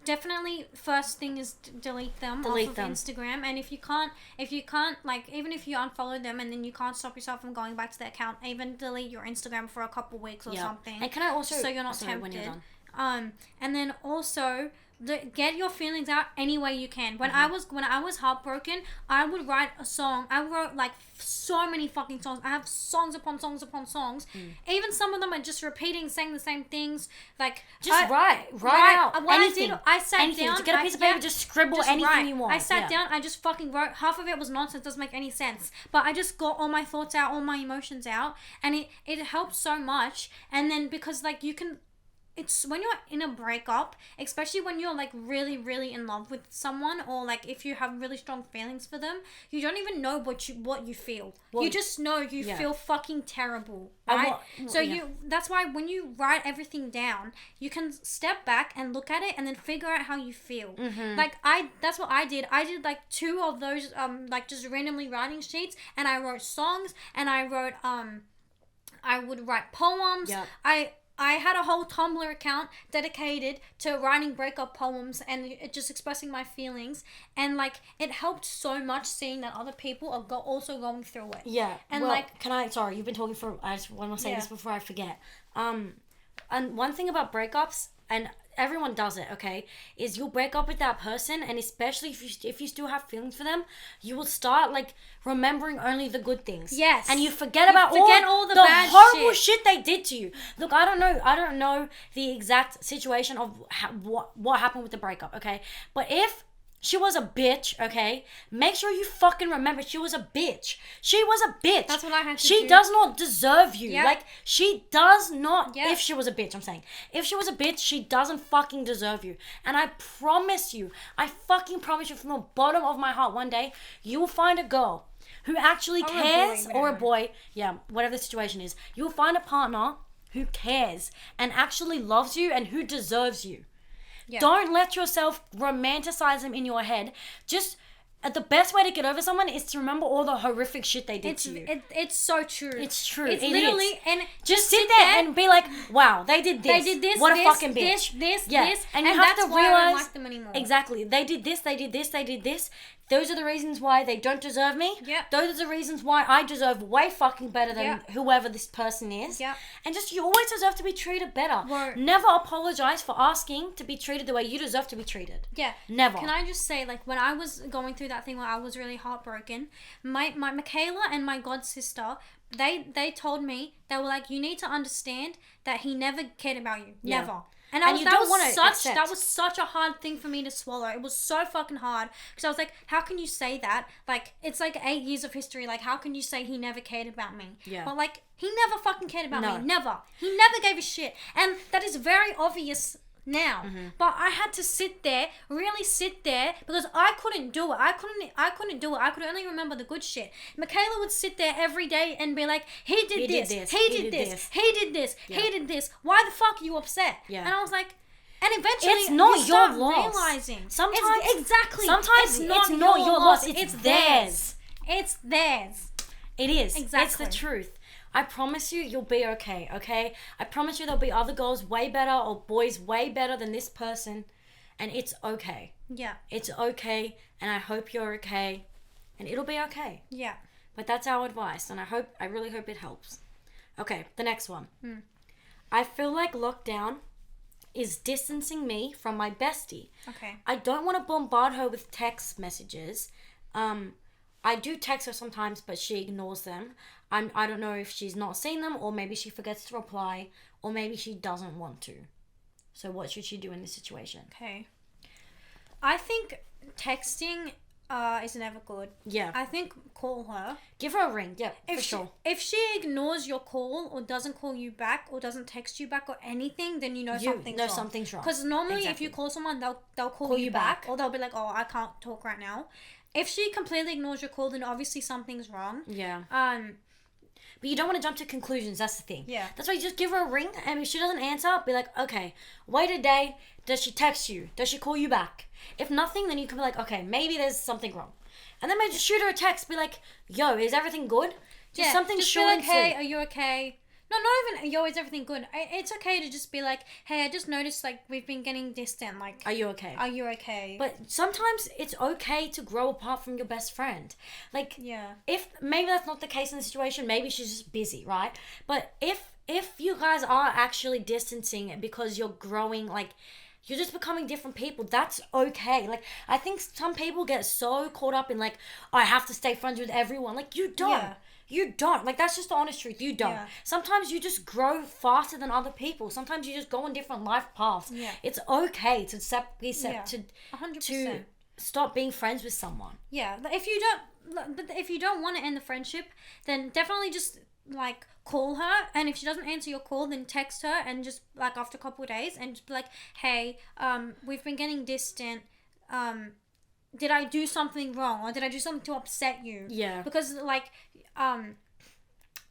[SPEAKER 1] Definitely first thing is delete them off of Instagram. And if you can't even if you unfollow them and then you can't stop yourself from going back to their account, even delete your Instagram for a couple weeks or something.
[SPEAKER 2] And can I also,
[SPEAKER 1] so you're not tempted.
[SPEAKER 2] When you're done.
[SPEAKER 1] And then also get your feelings out any way you can. When I was heartbroken, I would write a song. I wrote so many fucking songs. I have songs upon songs upon songs. Even some of them are just repeating, saying the same things. Write out
[SPEAKER 2] what anything.
[SPEAKER 1] I sat
[SPEAKER 2] anything.
[SPEAKER 1] down.
[SPEAKER 2] To get a piece of paper, just scribble anything you want.
[SPEAKER 1] I sat down. I just fucking wrote. Half of it was nonsense. Doesn't make any sense. But I just got all my thoughts out, all my emotions out, and it helps so much. And then because you can. It's when you're in a breakup, especially when you're really, really in love with someone, or if you have really strong feelings for them, you don't even know what you feel. You just know you feel fucking terrible, right? That's why when you write everything down, you can step back and look at it and then figure out how you feel. That's what I did. I did 2 of those just randomly writing sheets, and I wrote songs, and I wrote I would write poems.
[SPEAKER 2] Yep.
[SPEAKER 1] I had a whole Tumblr account dedicated to writing breakup poems and just expressing my feelings. And, it helped so much seeing that other people are also going through it.
[SPEAKER 2] Yeah.
[SPEAKER 1] And,
[SPEAKER 2] sorry, you've been talking I just want to say this before I forget. And one thing about breakups, and everyone does it, okay, is you'll break up with that person, and especially if you still have feelings for them, you will start remembering only the good things.
[SPEAKER 1] Yes.
[SPEAKER 2] And you forget all the
[SPEAKER 1] bad
[SPEAKER 2] horrible shit they did to you. Look, I don't know the exact situation of what happened with the breakup, okay? But if she was a bitch, okay? Make sure you fucking remember she was a bitch. She was a bitch.
[SPEAKER 1] That's what I had to do.
[SPEAKER 2] She does not deserve you.
[SPEAKER 1] Yep.
[SPEAKER 2] She does not.
[SPEAKER 1] Yep.
[SPEAKER 2] If she was a bitch, I'm saying. If she was a bitch, she doesn't fucking deserve you. And I fucking promise you from the bottom of my heart, one day, you will find a girl who actually cares, or a boy, yeah, whatever the situation is. You will find a partner who cares and actually loves you and who deserves you.
[SPEAKER 1] Yeah.
[SPEAKER 2] Don't let yourself romanticize them in your head. Just the best way to get over someone is to remember all the horrific shit they did to you.
[SPEAKER 1] It's so true.
[SPEAKER 2] It's true.
[SPEAKER 1] It's
[SPEAKER 2] it
[SPEAKER 1] literally
[SPEAKER 2] is.
[SPEAKER 1] and
[SPEAKER 2] just sit there and be like, wow, they did this.
[SPEAKER 1] They did this.
[SPEAKER 2] What
[SPEAKER 1] this,
[SPEAKER 2] a fucking bitch.
[SPEAKER 1] This.
[SPEAKER 2] And you have
[SPEAKER 1] that's
[SPEAKER 2] to
[SPEAKER 1] why
[SPEAKER 2] realize
[SPEAKER 1] I don't like them anymore.
[SPEAKER 2] Exactly. They did this. They did this. They did this. Those are the reasons why they don't deserve me.
[SPEAKER 1] Yeah.
[SPEAKER 2] Those are the reasons why I deserve way fucking better than whoever this person is.
[SPEAKER 1] Yeah.
[SPEAKER 2] And just you always deserve to be treated better.
[SPEAKER 1] Word.
[SPEAKER 2] Never apologize for asking to be treated the way you deserve to be treated.
[SPEAKER 1] Yeah.
[SPEAKER 2] Never.
[SPEAKER 1] Can I just say, like, when I was going through that thing where I was really heartbroken, my Michaela and my god sister, they told me, they were like, you need to understand that he never cared about you.
[SPEAKER 2] Yeah.
[SPEAKER 1] Never. And
[SPEAKER 2] you don't want to
[SPEAKER 1] that was such a hard thing for me to swallow. It was so fucking hard because I was like, how can you say that? Like, it's like 8 years of history. Like, how can you say he never cared about me?
[SPEAKER 2] Yeah.
[SPEAKER 1] But like, he never fucking cared about
[SPEAKER 2] No.
[SPEAKER 1] me. Never. He never gave a shit. And that is very obvious now. But I had to really sit there because I couldn't do it. I couldn't do it. I could only remember the good shit. Michaela would sit there every day and be like, he did this. He did this.
[SPEAKER 2] Yeah.
[SPEAKER 1] He did this. Why the fuck are you upset?
[SPEAKER 2] Yeah.
[SPEAKER 1] And I was like, and eventually
[SPEAKER 2] It's not
[SPEAKER 1] you start
[SPEAKER 2] your loss.
[SPEAKER 1] realizing
[SPEAKER 2] Sometimes
[SPEAKER 1] it's not your loss.
[SPEAKER 2] It's theirs.
[SPEAKER 1] It's theirs.
[SPEAKER 2] It is.
[SPEAKER 1] Exactly.
[SPEAKER 2] It's the truth. I promise you'll be okay, okay? I promise you there'll be other girls way better or boys way better than this person. And it's okay.
[SPEAKER 1] Yeah.
[SPEAKER 2] It's okay. And I hope you're okay. And it'll be okay.
[SPEAKER 1] Yeah.
[SPEAKER 2] But that's our advice. And I really hope it helps. Okay, the next one. I feel like lockdown is distancing me from my bestie.
[SPEAKER 1] Okay.
[SPEAKER 2] I don't want to bombard her with text messages. I do text her sometimes, but she ignores them. I don't know if she's not seen them, or maybe she forgets to reply, or maybe she doesn't want to. So what should she do in this situation?
[SPEAKER 1] Okay. I think texting is never good.
[SPEAKER 2] Yeah.
[SPEAKER 1] I think call her.
[SPEAKER 2] Give her a ring. Yeah, for
[SPEAKER 1] If
[SPEAKER 2] sure.
[SPEAKER 1] if she ignores your call or doesn't call you back or doesn't text you back or anything, then you know something's wrong.
[SPEAKER 2] Something's wrong.
[SPEAKER 1] Because normally
[SPEAKER 2] Exactly.
[SPEAKER 1] if you call someone, they'll call you back, or they'll be like, oh, I can't talk right now. If she completely ignores your call, then obviously something's wrong.
[SPEAKER 2] Yeah.
[SPEAKER 1] But
[SPEAKER 2] you don't want to jump to conclusions. That's the thing.
[SPEAKER 1] Yeah.
[SPEAKER 2] That's why you just give her a ring, and if she doesn't answer, be like, okay, wait a day. Does she text you? Does she call you back? If nothing, then you can be like, okay, maybe there's something wrong. And then maybe just shoot her a text. Be like, yo, is everything good? Just something
[SPEAKER 1] just
[SPEAKER 2] short
[SPEAKER 1] be
[SPEAKER 2] and
[SPEAKER 1] like, hey,
[SPEAKER 2] sweet.
[SPEAKER 1] are you okay? No, not even, yo, is everything good? It's okay to just be like, hey, I just noticed, like, we've been getting distant. Like,
[SPEAKER 2] Are you okay?
[SPEAKER 1] are you okay?
[SPEAKER 2] But sometimes it's okay to grow apart from your best friend. Like,
[SPEAKER 1] yeah.
[SPEAKER 2] if maybe that's not the case in the situation, maybe she's just busy, right? But if you guys are actually distancing because you're growing, like, you're just becoming different people, that's okay. Like, I think some people get so caught up in, like, I have to stay friends with everyone. Like, you don't.
[SPEAKER 1] Yeah.
[SPEAKER 2] You don't. Like, that's just the honest truth. You don't.
[SPEAKER 1] Yeah.
[SPEAKER 2] Sometimes you just grow faster than other people. Sometimes you just go on different life paths.
[SPEAKER 1] Yeah.
[SPEAKER 2] It's okay to
[SPEAKER 1] Yeah.
[SPEAKER 2] to
[SPEAKER 1] 100%.
[SPEAKER 2] stop being friends with someone.
[SPEAKER 1] Yeah, but if you don't want to end the friendship, then definitely just like call her, and if she doesn't answer your call, then text her, and just like after a couple of days, and just be like, hey, we've been getting distant. Did I do something wrong, or did I do something to upset you?
[SPEAKER 2] Yeah.
[SPEAKER 1] Because like I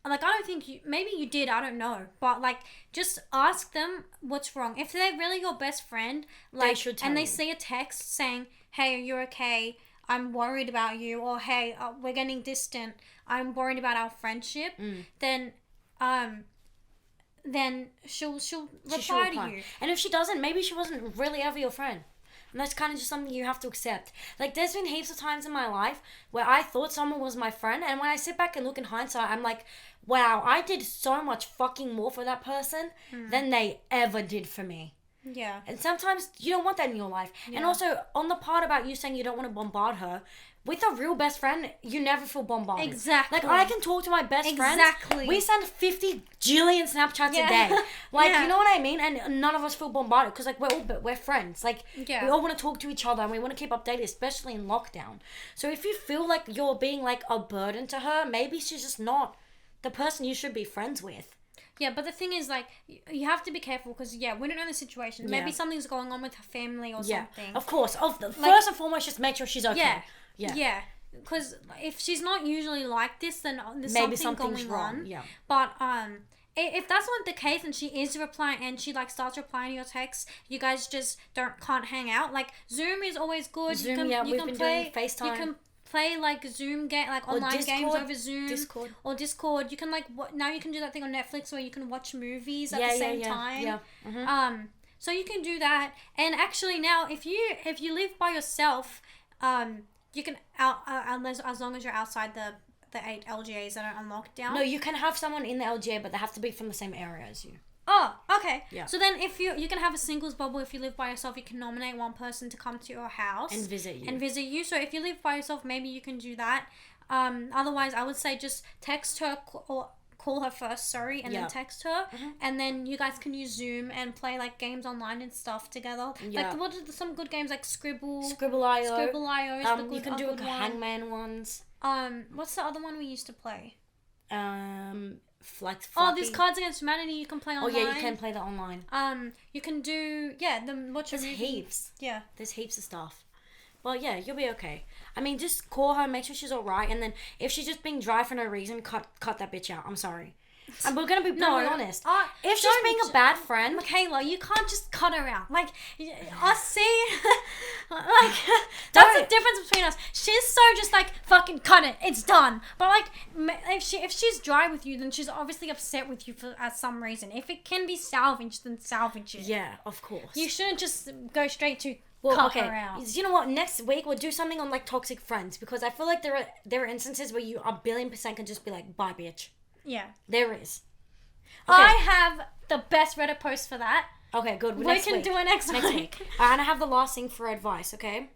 [SPEAKER 1] don't think maybe you did, I don't know, but like just ask them what's wrong. If they're really your best friend, like,
[SPEAKER 2] They should tell
[SPEAKER 1] and they
[SPEAKER 2] you.
[SPEAKER 1] see a text saying, hey, are you okay? I'm worried about you, or hey, we're getting distant. I'm worried about our friendship. Then she'll reply to you.
[SPEAKER 2] And if she doesn't, maybe she wasn't really ever your friend. And that's kind of just something you have to accept. Like, there's been heaps of times in my life where I thought someone was my friend, and when I sit back and look in hindsight, I'm like, wow, I did so much fucking more for that person than they ever did for me.
[SPEAKER 1] Yeah.
[SPEAKER 2] And sometimes you don't want that in your life.
[SPEAKER 1] Yeah.
[SPEAKER 2] And also, on the part about you saying you don't want to bombard her, with a real best friend, you never feel bombarded.
[SPEAKER 1] Exactly.
[SPEAKER 2] Like, I can talk to my best friends.
[SPEAKER 1] Exactly.
[SPEAKER 2] We send 50 jillion Snapchats
[SPEAKER 1] Yeah.
[SPEAKER 2] a day. Like,
[SPEAKER 1] Yeah.
[SPEAKER 2] you know what I mean? And none of us feel bombarded because, like, we're friends. Like,
[SPEAKER 1] Yeah.
[SPEAKER 2] we all want to talk to each other and we want to keep updated, especially in lockdown. So if you feel like you're being, like, a burden to her, maybe she's just not the person you should be friends with.
[SPEAKER 1] Yeah, but the thing is, like, you have to be careful because, yeah, we don't know the situation. Maybe
[SPEAKER 2] Yeah.
[SPEAKER 1] something's going on with her family or
[SPEAKER 2] Yeah,
[SPEAKER 1] something.
[SPEAKER 2] of course. First and foremost, just make sure she's okay.
[SPEAKER 1] Yeah.
[SPEAKER 2] Yeah.
[SPEAKER 1] Yeah. Because if she's not usually like this, then there's
[SPEAKER 2] Maybe
[SPEAKER 1] something
[SPEAKER 2] something's
[SPEAKER 1] going
[SPEAKER 2] wrong.
[SPEAKER 1] on.
[SPEAKER 2] Yeah.
[SPEAKER 1] But if that's not the case and she is replying and she like starts replying to your texts, you guys just can't hang out. Like Zoom is always good.
[SPEAKER 2] Zoom, we've been doing FaceTime.
[SPEAKER 1] You can play like Zoom game, like online games over Zoom.
[SPEAKER 2] Discord.
[SPEAKER 1] Or Discord. You can like now you can do that thing on Netflix where you can watch movies at the same time.
[SPEAKER 2] Yeah. Mm-hmm.
[SPEAKER 1] So you can do that. And actually now if you live by yourself, you can as long as you're outside the 8 LGAs that are on lockdown.
[SPEAKER 2] No, you can have someone in the LGA, but they have to be from the same area as you.
[SPEAKER 1] Oh, okay.
[SPEAKER 2] Yeah.
[SPEAKER 1] So then if you can have a singles bubble. If you live by yourself, you can nominate one person to come to your house.
[SPEAKER 2] And visit you.
[SPEAKER 1] So if you live by yourself, maybe you can do that. Otherwise, I would say just text her or call her first, and then text her.
[SPEAKER 2] Mm-hmm.
[SPEAKER 1] And then you guys can use Zoom and play like games online and stuff together.
[SPEAKER 2] Yeah.
[SPEAKER 1] Like what are some good games like Scribble.io.
[SPEAKER 2] Scribble.io.
[SPEAKER 1] Is the good,
[SPEAKER 2] you can do
[SPEAKER 1] good
[SPEAKER 2] Hangman ones.
[SPEAKER 1] What's the other one we used to play?
[SPEAKER 2] Flappy.
[SPEAKER 1] Oh, there's Cards Against Humanity you can play online.
[SPEAKER 2] Oh yeah, you can play that online.
[SPEAKER 1] You can do
[SPEAKER 2] There's heaps.
[SPEAKER 1] Yeah.
[SPEAKER 2] There's heaps of stuff. Well, yeah, you'll be okay. I mean, just call her, make sure she's alright, and then if she's just being dry for no reason, cut that bitch out. I'm sorry. And we're gonna be brutally honest. If she's being a bad friend,
[SPEAKER 1] Michaela, you can't just cut her out. Like, us see, like that's the difference between us. She's so just like fucking cut it, it's done. But like, if she's dry with you, then she's obviously upset with you for some reason. If it can be salvaged, then salvage it.
[SPEAKER 2] Yeah, of course.
[SPEAKER 1] You shouldn't just go straight to cut her out.
[SPEAKER 2] You know what? Next week we'll do something on like toxic friends because I feel like there are instances where you 1,000,000,000% can just be like, bye, bitch.
[SPEAKER 1] Yeah.
[SPEAKER 2] There is.
[SPEAKER 1] Okay. I have the best Reddit post for that.
[SPEAKER 2] Okay, good.
[SPEAKER 1] We can do it next week.
[SPEAKER 2] And I have the last thing for advice, okay?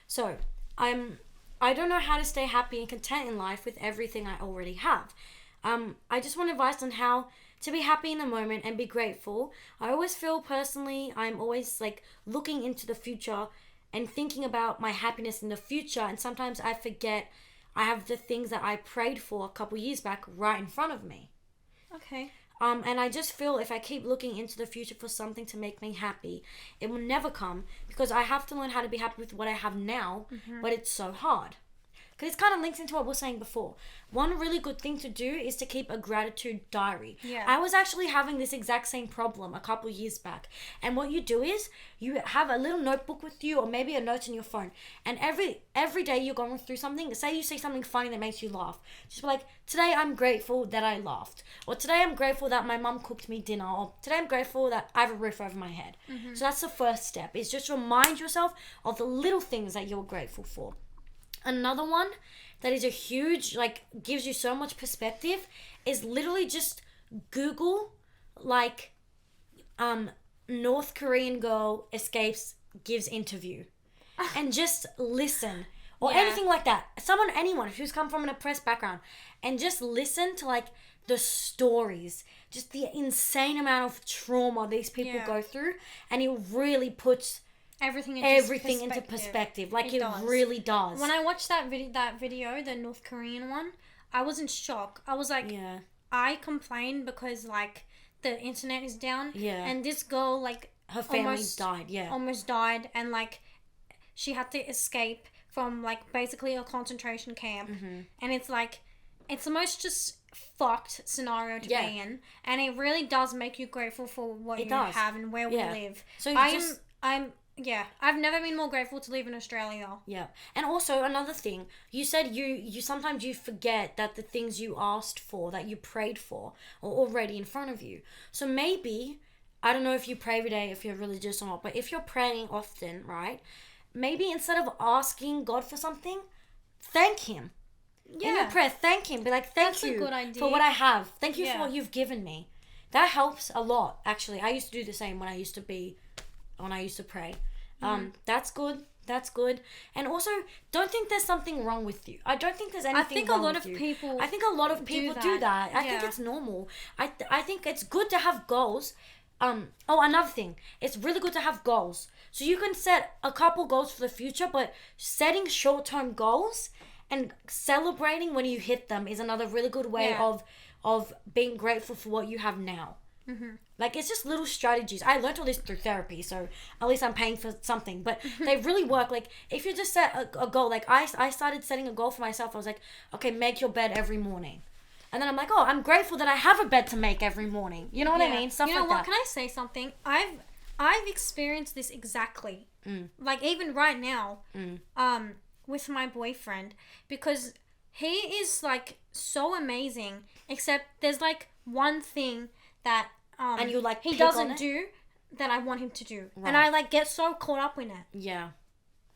[SPEAKER 2] So, I don't know how to stay happy and content in life with everything I already have. I just want advice on how to be happy in the moment and be grateful. I always feel personally I'm always like looking into the future and thinking about my happiness in the future, and sometimes I forget I have the things that I prayed for a couple years back right in front of me.
[SPEAKER 1] Okay.
[SPEAKER 2] And I just feel if I keep looking into the future for something to make me happy, it will never come because I have to learn how to be happy with what I have now, but it's so hard. Because it kind of links into what we were saying before. One really good thing to do is to keep a gratitude diary.
[SPEAKER 1] Yeah.
[SPEAKER 2] I was actually having this exact same problem a couple years back. And what you do is you have a little notebook with you or maybe a note on your phone. And every day you're going through something. Say you see something funny that makes you laugh. Just be like, today I'm grateful that I laughed. Or today I'm grateful that my mum cooked me dinner. Or today I'm grateful that I have a roof over my head. So that's the first step. Is just remind yourself of the little things that you're grateful for. Another one that is a huge, like, gives you so much perspective is literally just Google, like, North Korean girl escapes, gives interview. And just listen. Or anything like that. Anyone who's come from an oppressed background. And just listen to, like, the stories. Just the insane amount of trauma these people go through. And it really puts everything into perspective. Like it really does.
[SPEAKER 1] When I watched that video, the North Korean one, I was in shock. I was like, I complained because like the internet is down.
[SPEAKER 2] Yeah.
[SPEAKER 1] And this girl like
[SPEAKER 2] her family died. Yeah.
[SPEAKER 1] Almost died, and like she had to escape from like basically a concentration camp, and it's like it's the most just fucked scenario to be in, and it really does make you grateful for what you have and where we live. So I've never been more grateful to live in Australia.
[SPEAKER 2] Yeah. And also another thing, you said you sometimes you forget that the things you asked for, that you prayed for, are already in front of you. So maybe, I don't know if you pray every day, if you're religious or not, but if you're praying often, right? Maybe instead of asking God for something, thank Him. Yeah. In your prayer, thank Him. Be like, thank you for what I have. Thank you for what you've given me. That helps a lot, actually. I used to do the same when I used to pray. That's good. That's good. And also, don't think there's something wrong with you. I don't think there's anything wrong with you. I think a lot of people do that. I think it's normal. I think it's good to have goals. Another thing. It's really good to have goals. So you can set a couple goals for the future, but setting short-term goals and celebrating when you hit them is another really good way of being grateful for what you have now. Like, it's just little strategies. I learned all this through therapy, so at least I'm paying for something. But they really work. Like, if you just set a goal, like I started setting a goal for myself. I was like, okay, make your bed every morning. And then I'm like, oh, I'm grateful that I have a bed to make every morning. You know what I mean? Stuff
[SPEAKER 1] you know
[SPEAKER 2] like
[SPEAKER 1] what?
[SPEAKER 2] that.
[SPEAKER 1] Can I say something? I've experienced this exactly. Like even right now, with my boyfriend, because he is like so amazing. Except there's like one thing that
[SPEAKER 2] and you like
[SPEAKER 1] he
[SPEAKER 2] pick on
[SPEAKER 1] doesn't
[SPEAKER 2] it?
[SPEAKER 1] do that I want him to do,
[SPEAKER 2] Right.
[SPEAKER 1] and I like get so caught up in it.
[SPEAKER 2] Yeah.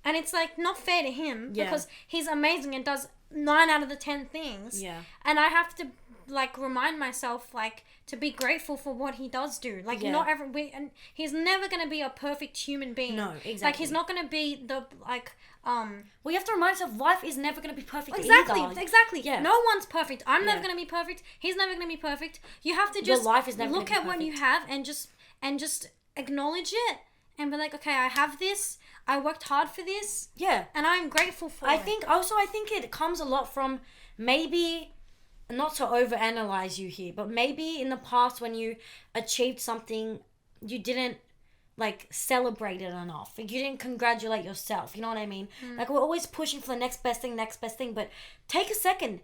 [SPEAKER 1] And it's like not fair to him
[SPEAKER 2] Yeah.
[SPEAKER 1] because he's amazing and does 9 out of the 10 things.
[SPEAKER 2] Yeah.
[SPEAKER 1] And I have to like remind myself like to be grateful for what he does do. Like not every and he's never gonna be a perfect human being.
[SPEAKER 2] No, exactly.
[SPEAKER 1] Like he's not gonna be the like
[SPEAKER 2] Well, you have to remind yourself life is never going to be perfect
[SPEAKER 1] exactly.
[SPEAKER 2] either. Yeah.
[SPEAKER 1] No one's perfect. I'm never
[SPEAKER 2] Yeah.
[SPEAKER 1] gonna be perfect. He's never gonna be perfect. You have to
[SPEAKER 2] Your
[SPEAKER 1] just
[SPEAKER 2] life is never
[SPEAKER 1] look
[SPEAKER 2] gonna
[SPEAKER 1] at
[SPEAKER 2] be
[SPEAKER 1] what you
[SPEAKER 2] perfect.
[SPEAKER 1] have and just acknowledge it and be like, okay, I have this. I worked hard for this,
[SPEAKER 2] Yeah.
[SPEAKER 1] and I'm grateful for
[SPEAKER 2] I
[SPEAKER 1] it.
[SPEAKER 2] think it comes a lot from maybe, not to overanalyze you here, but maybe in the past when you achieved something, you didn't like celebrate it enough. You didn't congratulate yourself. You know what I mean? Like we're always pushing for the next best thing, but take a second.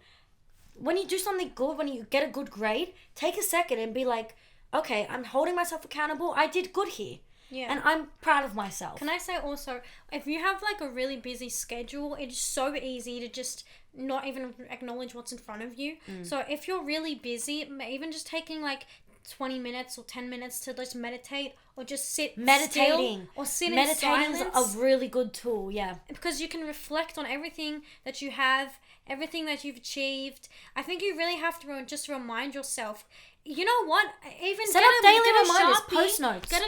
[SPEAKER 2] When you do something good, when you get a good grade, take a second and be like, okay, I'm holding myself accountable. I did good here.
[SPEAKER 1] Yeah.
[SPEAKER 2] And I'm proud of myself.
[SPEAKER 1] Can I say also, if you have like a really busy schedule, it's so easy to just not even acknowledge what's in front of you. So if you're really busy, even just taking like 20 minutes or 10 minutes to just meditate or just sit
[SPEAKER 2] Meditating.
[SPEAKER 1] still or sit
[SPEAKER 2] Meditating
[SPEAKER 1] in
[SPEAKER 2] is
[SPEAKER 1] silence.
[SPEAKER 2] a really good tool, yeah.
[SPEAKER 1] Because you can reflect on everything that you have, everything that you've achieved. I think you really have to just remind yourself. You know what? Even
[SPEAKER 2] Set
[SPEAKER 1] get
[SPEAKER 2] up daily
[SPEAKER 1] get
[SPEAKER 2] reminders,
[SPEAKER 1] Sharpie,
[SPEAKER 2] post notes.
[SPEAKER 1] Get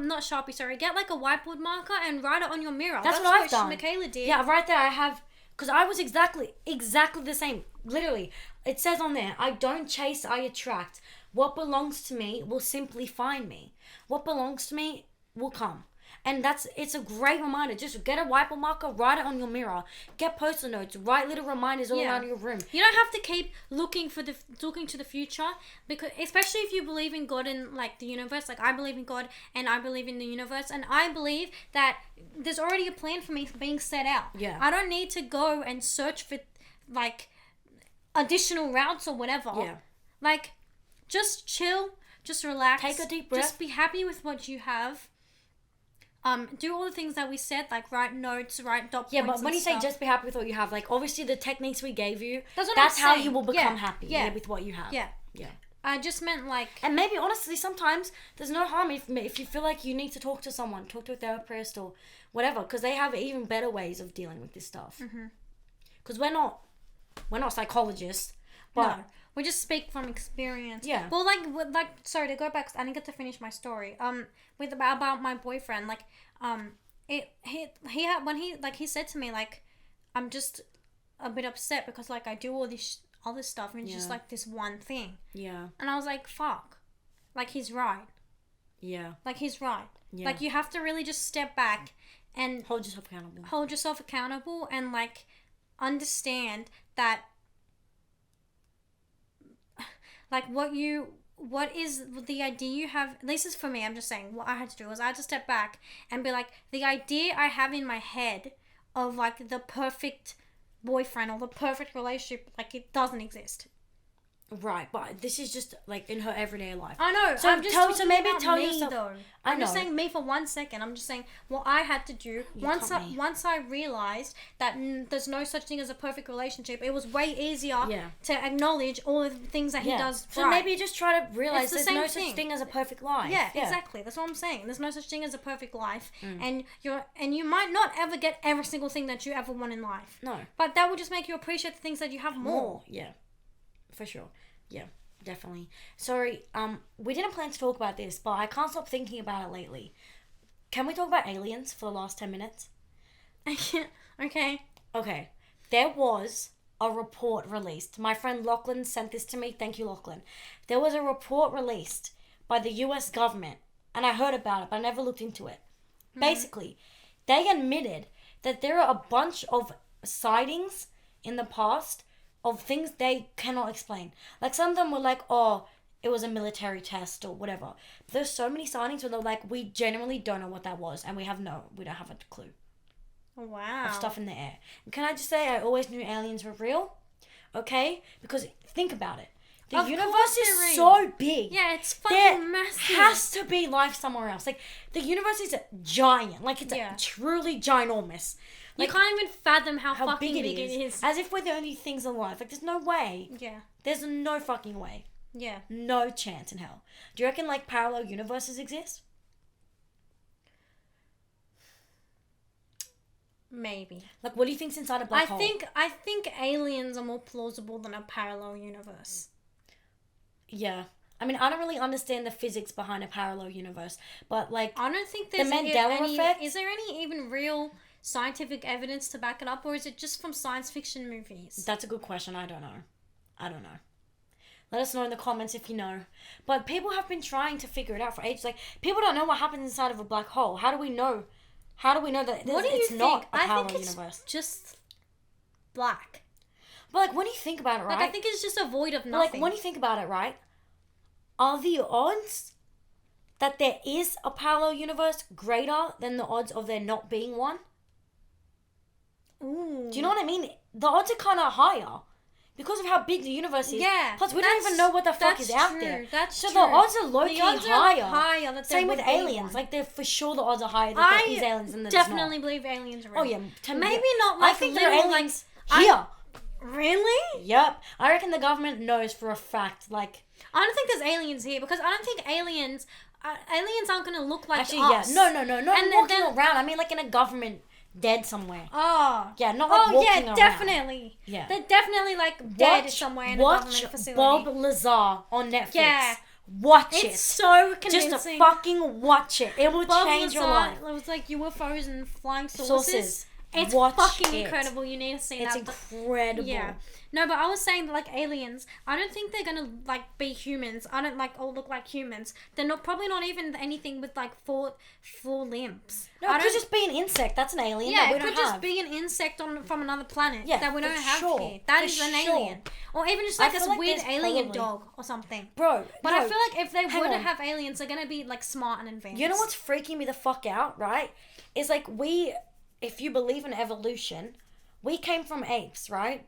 [SPEAKER 1] not Sharpie, sorry. Get like a whiteboard marker and write it on your mirror.
[SPEAKER 2] That's what I've
[SPEAKER 1] what
[SPEAKER 2] done.
[SPEAKER 1] Michaela did.
[SPEAKER 2] Yeah, right there I have, because I was exactly the same. Literally, it says on there, I don't chase, I attract. What belongs to me will simply find me. What belongs to me will come. And it's a great reminder. Just get a whiteboard marker, write it on your mirror. Get post-it notes, write little reminders all around your room.
[SPEAKER 1] You don't have to keep looking to the future, because especially if you believe in God and like the universe. Like I believe in God and I believe in the universe, and I believe that there's already a plan for me being set out.
[SPEAKER 2] Yeah.
[SPEAKER 1] I don't need to go and search for like additional routes or whatever.
[SPEAKER 2] Yeah.
[SPEAKER 1] Like just chill, just relax.
[SPEAKER 2] Take a deep breath.
[SPEAKER 1] Just be happy with what you have. Do all the things that we said, like write notes, write dot points.
[SPEAKER 2] Yeah, but when
[SPEAKER 1] and
[SPEAKER 2] you say
[SPEAKER 1] stuff.
[SPEAKER 2] just be happy with what you have, like obviously the techniques we gave you,
[SPEAKER 1] That's what
[SPEAKER 2] that's
[SPEAKER 1] I'm
[SPEAKER 2] how
[SPEAKER 1] saying.
[SPEAKER 2] you will become
[SPEAKER 1] Yeah,
[SPEAKER 2] happy
[SPEAKER 1] yeah.
[SPEAKER 2] with what you have.
[SPEAKER 1] Yeah.
[SPEAKER 2] Yeah.
[SPEAKER 1] I just meant like
[SPEAKER 2] And maybe honestly, sometimes there's no harm if you feel like you need to talk to someone, talk to a therapist or whatever, because they have even better ways of dealing with this stuff. Because we're not psychologists, but
[SPEAKER 1] no, we just speak from experience.
[SPEAKER 2] Yeah.
[SPEAKER 1] Well, like sorry to go back. I didn't get to finish my story. With about my boyfriend, like he had when he said to me like, I'm just a bit upset because like I do all this other stuff and it's just like this one thing.
[SPEAKER 2] yeah,
[SPEAKER 1] And I was like, fuck, like he's right.
[SPEAKER 2] yeah,
[SPEAKER 1] Like he's right.
[SPEAKER 2] Yeah.
[SPEAKER 1] Like you have to really just step back and
[SPEAKER 2] hold yourself accountable.
[SPEAKER 1] and like understand that like what is the idea you have. This is for me, I'm just saying what I had to do was I had to step back and be like, the idea I have in my head of like the perfect boyfriend or the perfect relationship, like it doesn't exist.
[SPEAKER 2] Right, but this is just like in her everyday life.
[SPEAKER 1] I know.
[SPEAKER 2] So
[SPEAKER 1] I'm just
[SPEAKER 2] tell-
[SPEAKER 1] talking
[SPEAKER 2] so maybe
[SPEAKER 1] about
[SPEAKER 2] tell
[SPEAKER 1] me,
[SPEAKER 2] yourself-
[SPEAKER 1] though.
[SPEAKER 2] I
[SPEAKER 1] I'm just
[SPEAKER 2] know.
[SPEAKER 1] saying me for 1 second. I'm just saying what I had to do once
[SPEAKER 2] taught me.
[SPEAKER 1] once I realized that there's no such thing as a perfect relationship. It was way easier
[SPEAKER 2] Yeah.
[SPEAKER 1] to acknowledge all of the things that he does.
[SPEAKER 2] So
[SPEAKER 1] right.
[SPEAKER 2] maybe just try to realize
[SPEAKER 1] the
[SPEAKER 2] there's
[SPEAKER 1] same
[SPEAKER 2] no
[SPEAKER 1] thing.
[SPEAKER 2] such thing as a perfect life.
[SPEAKER 1] Yeah, exactly. That's what I'm saying. There's no such thing as a perfect life,
[SPEAKER 2] Mm.
[SPEAKER 1] and you might not ever get every single thing that you ever want in life.
[SPEAKER 2] No.
[SPEAKER 1] But that will just make you appreciate the things that you have more.
[SPEAKER 2] Yeah, for sure. Yeah, definitely. Sorry, we didn't plan to talk about this, but I can't stop thinking about it lately. Can we talk about aliens for the last 10 minutes?
[SPEAKER 1] Okay.
[SPEAKER 2] Okay. There was a report released. My friend Lachlan sent this to me. Thank you, Lachlan. There was a report released by the US government, and I heard about it, but I never looked into it. Basically, they admitted that there are a bunch of sightings in the past of things they cannot explain. Like some of them were like, oh, it was a military test or whatever. But there's so many sightings where they're like, we genuinely don't know what that was, and we don't have a clue.
[SPEAKER 1] Wow.
[SPEAKER 2] Of stuff in the air. And can I just say, I always knew aliens were real, okay? Because think about it. The
[SPEAKER 1] Of
[SPEAKER 2] universe
[SPEAKER 1] course
[SPEAKER 2] is
[SPEAKER 1] there is.
[SPEAKER 2] so big.
[SPEAKER 1] Yeah, it's
[SPEAKER 2] There
[SPEAKER 1] fucking massive.
[SPEAKER 2] has to be life somewhere else. Like, the universe is giant. Like, it's
[SPEAKER 1] Yeah.
[SPEAKER 2] truly ginormous.
[SPEAKER 1] You
[SPEAKER 2] Like,
[SPEAKER 1] can't even fathom how fucking
[SPEAKER 2] big
[SPEAKER 1] big
[SPEAKER 2] it is.
[SPEAKER 1] is.
[SPEAKER 2] As if we're the only things alive. Like, there's no way.
[SPEAKER 1] Yeah.
[SPEAKER 2] There's no fucking way.
[SPEAKER 1] Yeah.
[SPEAKER 2] No chance in hell. Do you reckon, like, parallel universes exist?
[SPEAKER 1] Maybe.
[SPEAKER 2] Like, what do you think's inside a black hole?
[SPEAKER 1] I think aliens are more plausible than a parallel universe.
[SPEAKER 2] Yeah. I mean, I don't really understand the physics behind a parallel universe, but, like,
[SPEAKER 1] I don't think there's
[SPEAKER 2] Mandela
[SPEAKER 1] any,
[SPEAKER 2] effect?
[SPEAKER 1] Is there any even real scientific evidence to back it up, or is it just from science fiction movies?
[SPEAKER 2] that's a good question. I don't know. Let us know in the comments if you know. But people have been trying to figure it out for ages. Like, people don't know what happens inside of a black hole. How do we know? How do we know that
[SPEAKER 1] What do you
[SPEAKER 2] it's
[SPEAKER 1] think?
[SPEAKER 2] not a
[SPEAKER 1] I
[SPEAKER 2] parallel
[SPEAKER 1] think it's
[SPEAKER 2] universe?
[SPEAKER 1] just black.
[SPEAKER 2] But, like, when you think about it, right?
[SPEAKER 1] Like, I think it's just a void of
[SPEAKER 2] But,
[SPEAKER 1] nothing.
[SPEAKER 2] like, when you think about it, right? Are the odds that there is a parallel universe greater than the odds of there not being one?
[SPEAKER 1] Ooh.
[SPEAKER 2] Do you know what I mean? The odds are kind of higher because of how big the universe is.
[SPEAKER 1] Yeah.
[SPEAKER 2] Plus, we don't even know what the fuck is out
[SPEAKER 1] true.
[SPEAKER 2] there.
[SPEAKER 1] That's
[SPEAKER 2] So
[SPEAKER 1] true.
[SPEAKER 2] the odds are low-key
[SPEAKER 1] The odds
[SPEAKER 2] higher.
[SPEAKER 1] are higher that
[SPEAKER 2] Same
[SPEAKER 1] there
[SPEAKER 2] with
[SPEAKER 1] would be
[SPEAKER 2] aliens.
[SPEAKER 1] one.
[SPEAKER 2] Like, they're for sure the odds are higher that there is aliens and there's
[SPEAKER 1] definitely
[SPEAKER 2] not.
[SPEAKER 1] believe aliens are real.
[SPEAKER 2] Oh, yeah.
[SPEAKER 1] Maybe not like
[SPEAKER 2] I think there are
[SPEAKER 1] little,
[SPEAKER 2] aliens
[SPEAKER 1] like,
[SPEAKER 2] here.
[SPEAKER 1] Really?
[SPEAKER 2] Yep. I reckon the government knows for a fact, like...
[SPEAKER 1] I don't think there's aliens here because I don't think aliens aren't going to look like
[SPEAKER 2] Actually,
[SPEAKER 1] us.
[SPEAKER 2] yeah. No. Not
[SPEAKER 1] And
[SPEAKER 2] walking
[SPEAKER 1] then-
[SPEAKER 2] around. I mean, like, in a government dead somewhere.
[SPEAKER 1] Oh.
[SPEAKER 2] Yeah, not like walking around.
[SPEAKER 1] Definitely.
[SPEAKER 2] Yeah.
[SPEAKER 1] They're definitely like dead somewhere in a government facility.
[SPEAKER 2] Bob Lazar on Netflix.
[SPEAKER 1] Yeah.
[SPEAKER 2] Watch
[SPEAKER 1] It's
[SPEAKER 2] it.
[SPEAKER 1] so convincing.
[SPEAKER 2] Just to fucking watch it. It will
[SPEAKER 1] Bob
[SPEAKER 2] change your
[SPEAKER 1] Lazar,
[SPEAKER 2] life.
[SPEAKER 1] It was like UFOs and flying
[SPEAKER 2] Saucers.
[SPEAKER 1] saucers. It's
[SPEAKER 2] Watch
[SPEAKER 1] fucking
[SPEAKER 2] it.
[SPEAKER 1] incredible. You need to see
[SPEAKER 2] It's
[SPEAKER 1] that.
[SPEAKER 2] incredible.
[SPEAKER 1] Yeah. No, but I was saying that, like, aliens, I don't think they're gonna like be humans. I don't like all look like humans. They're not probably not even anything with like four limbs.
[SPEAKER 2] No,
[SPEAKER 1] I
[SPEAKER 2] it could
[SPEAKER 1] don't.
[SPEAKER 2] just be an insect. That's an alien
[SPEAKER 1] Yeah,
[SPEAKER 2] that we
[SPEAKER 1] it
[SPEAKER 2] don't
[SPEAKER 1] could just
[SPEAKER 2] have.
[SPEAKER 1] be an insect from another planet
[SPEAKER 2] Yeah,
[SPEAKER 1] that we don't
[SPEAKER 2] for
[SPEAKER 1] have
[SPEAKER 2] sure.
[SPEAKER 1] here. That
[SPEAKER 2] For
[SPEAKER 1] is an
[SPEAKER 2] sure.
[SPEAKER 1] alien, or even just
[SPEAKER 2] I
[SPEAKER 1] like
[SPEAKER 2] feel
[SPEAKER 1] a
[SPEAKER 2] like
[SPEAKER 1] weird
[SPEAKER 2] there's
[SPEAKER 1] alien
[SPEAKER 2] probably-
[SPEAKER 1] dog or something.
[SPEAKER 2] Bro,
[SPEAKER 1] But
[SPEAKER 2] no.
[SPEAKER 1] I feel like if they
[SPEAKER 2] Hang
[SPEAKER 1] were to
[SPEAKER 2] on.
[SPEAKER 1] have aliens, they're gonna be like smart and advanced.
[SPEAKER 2] You know what's freaking me the fuck out, right? Is like if you believe in evolution, we came from apes, right?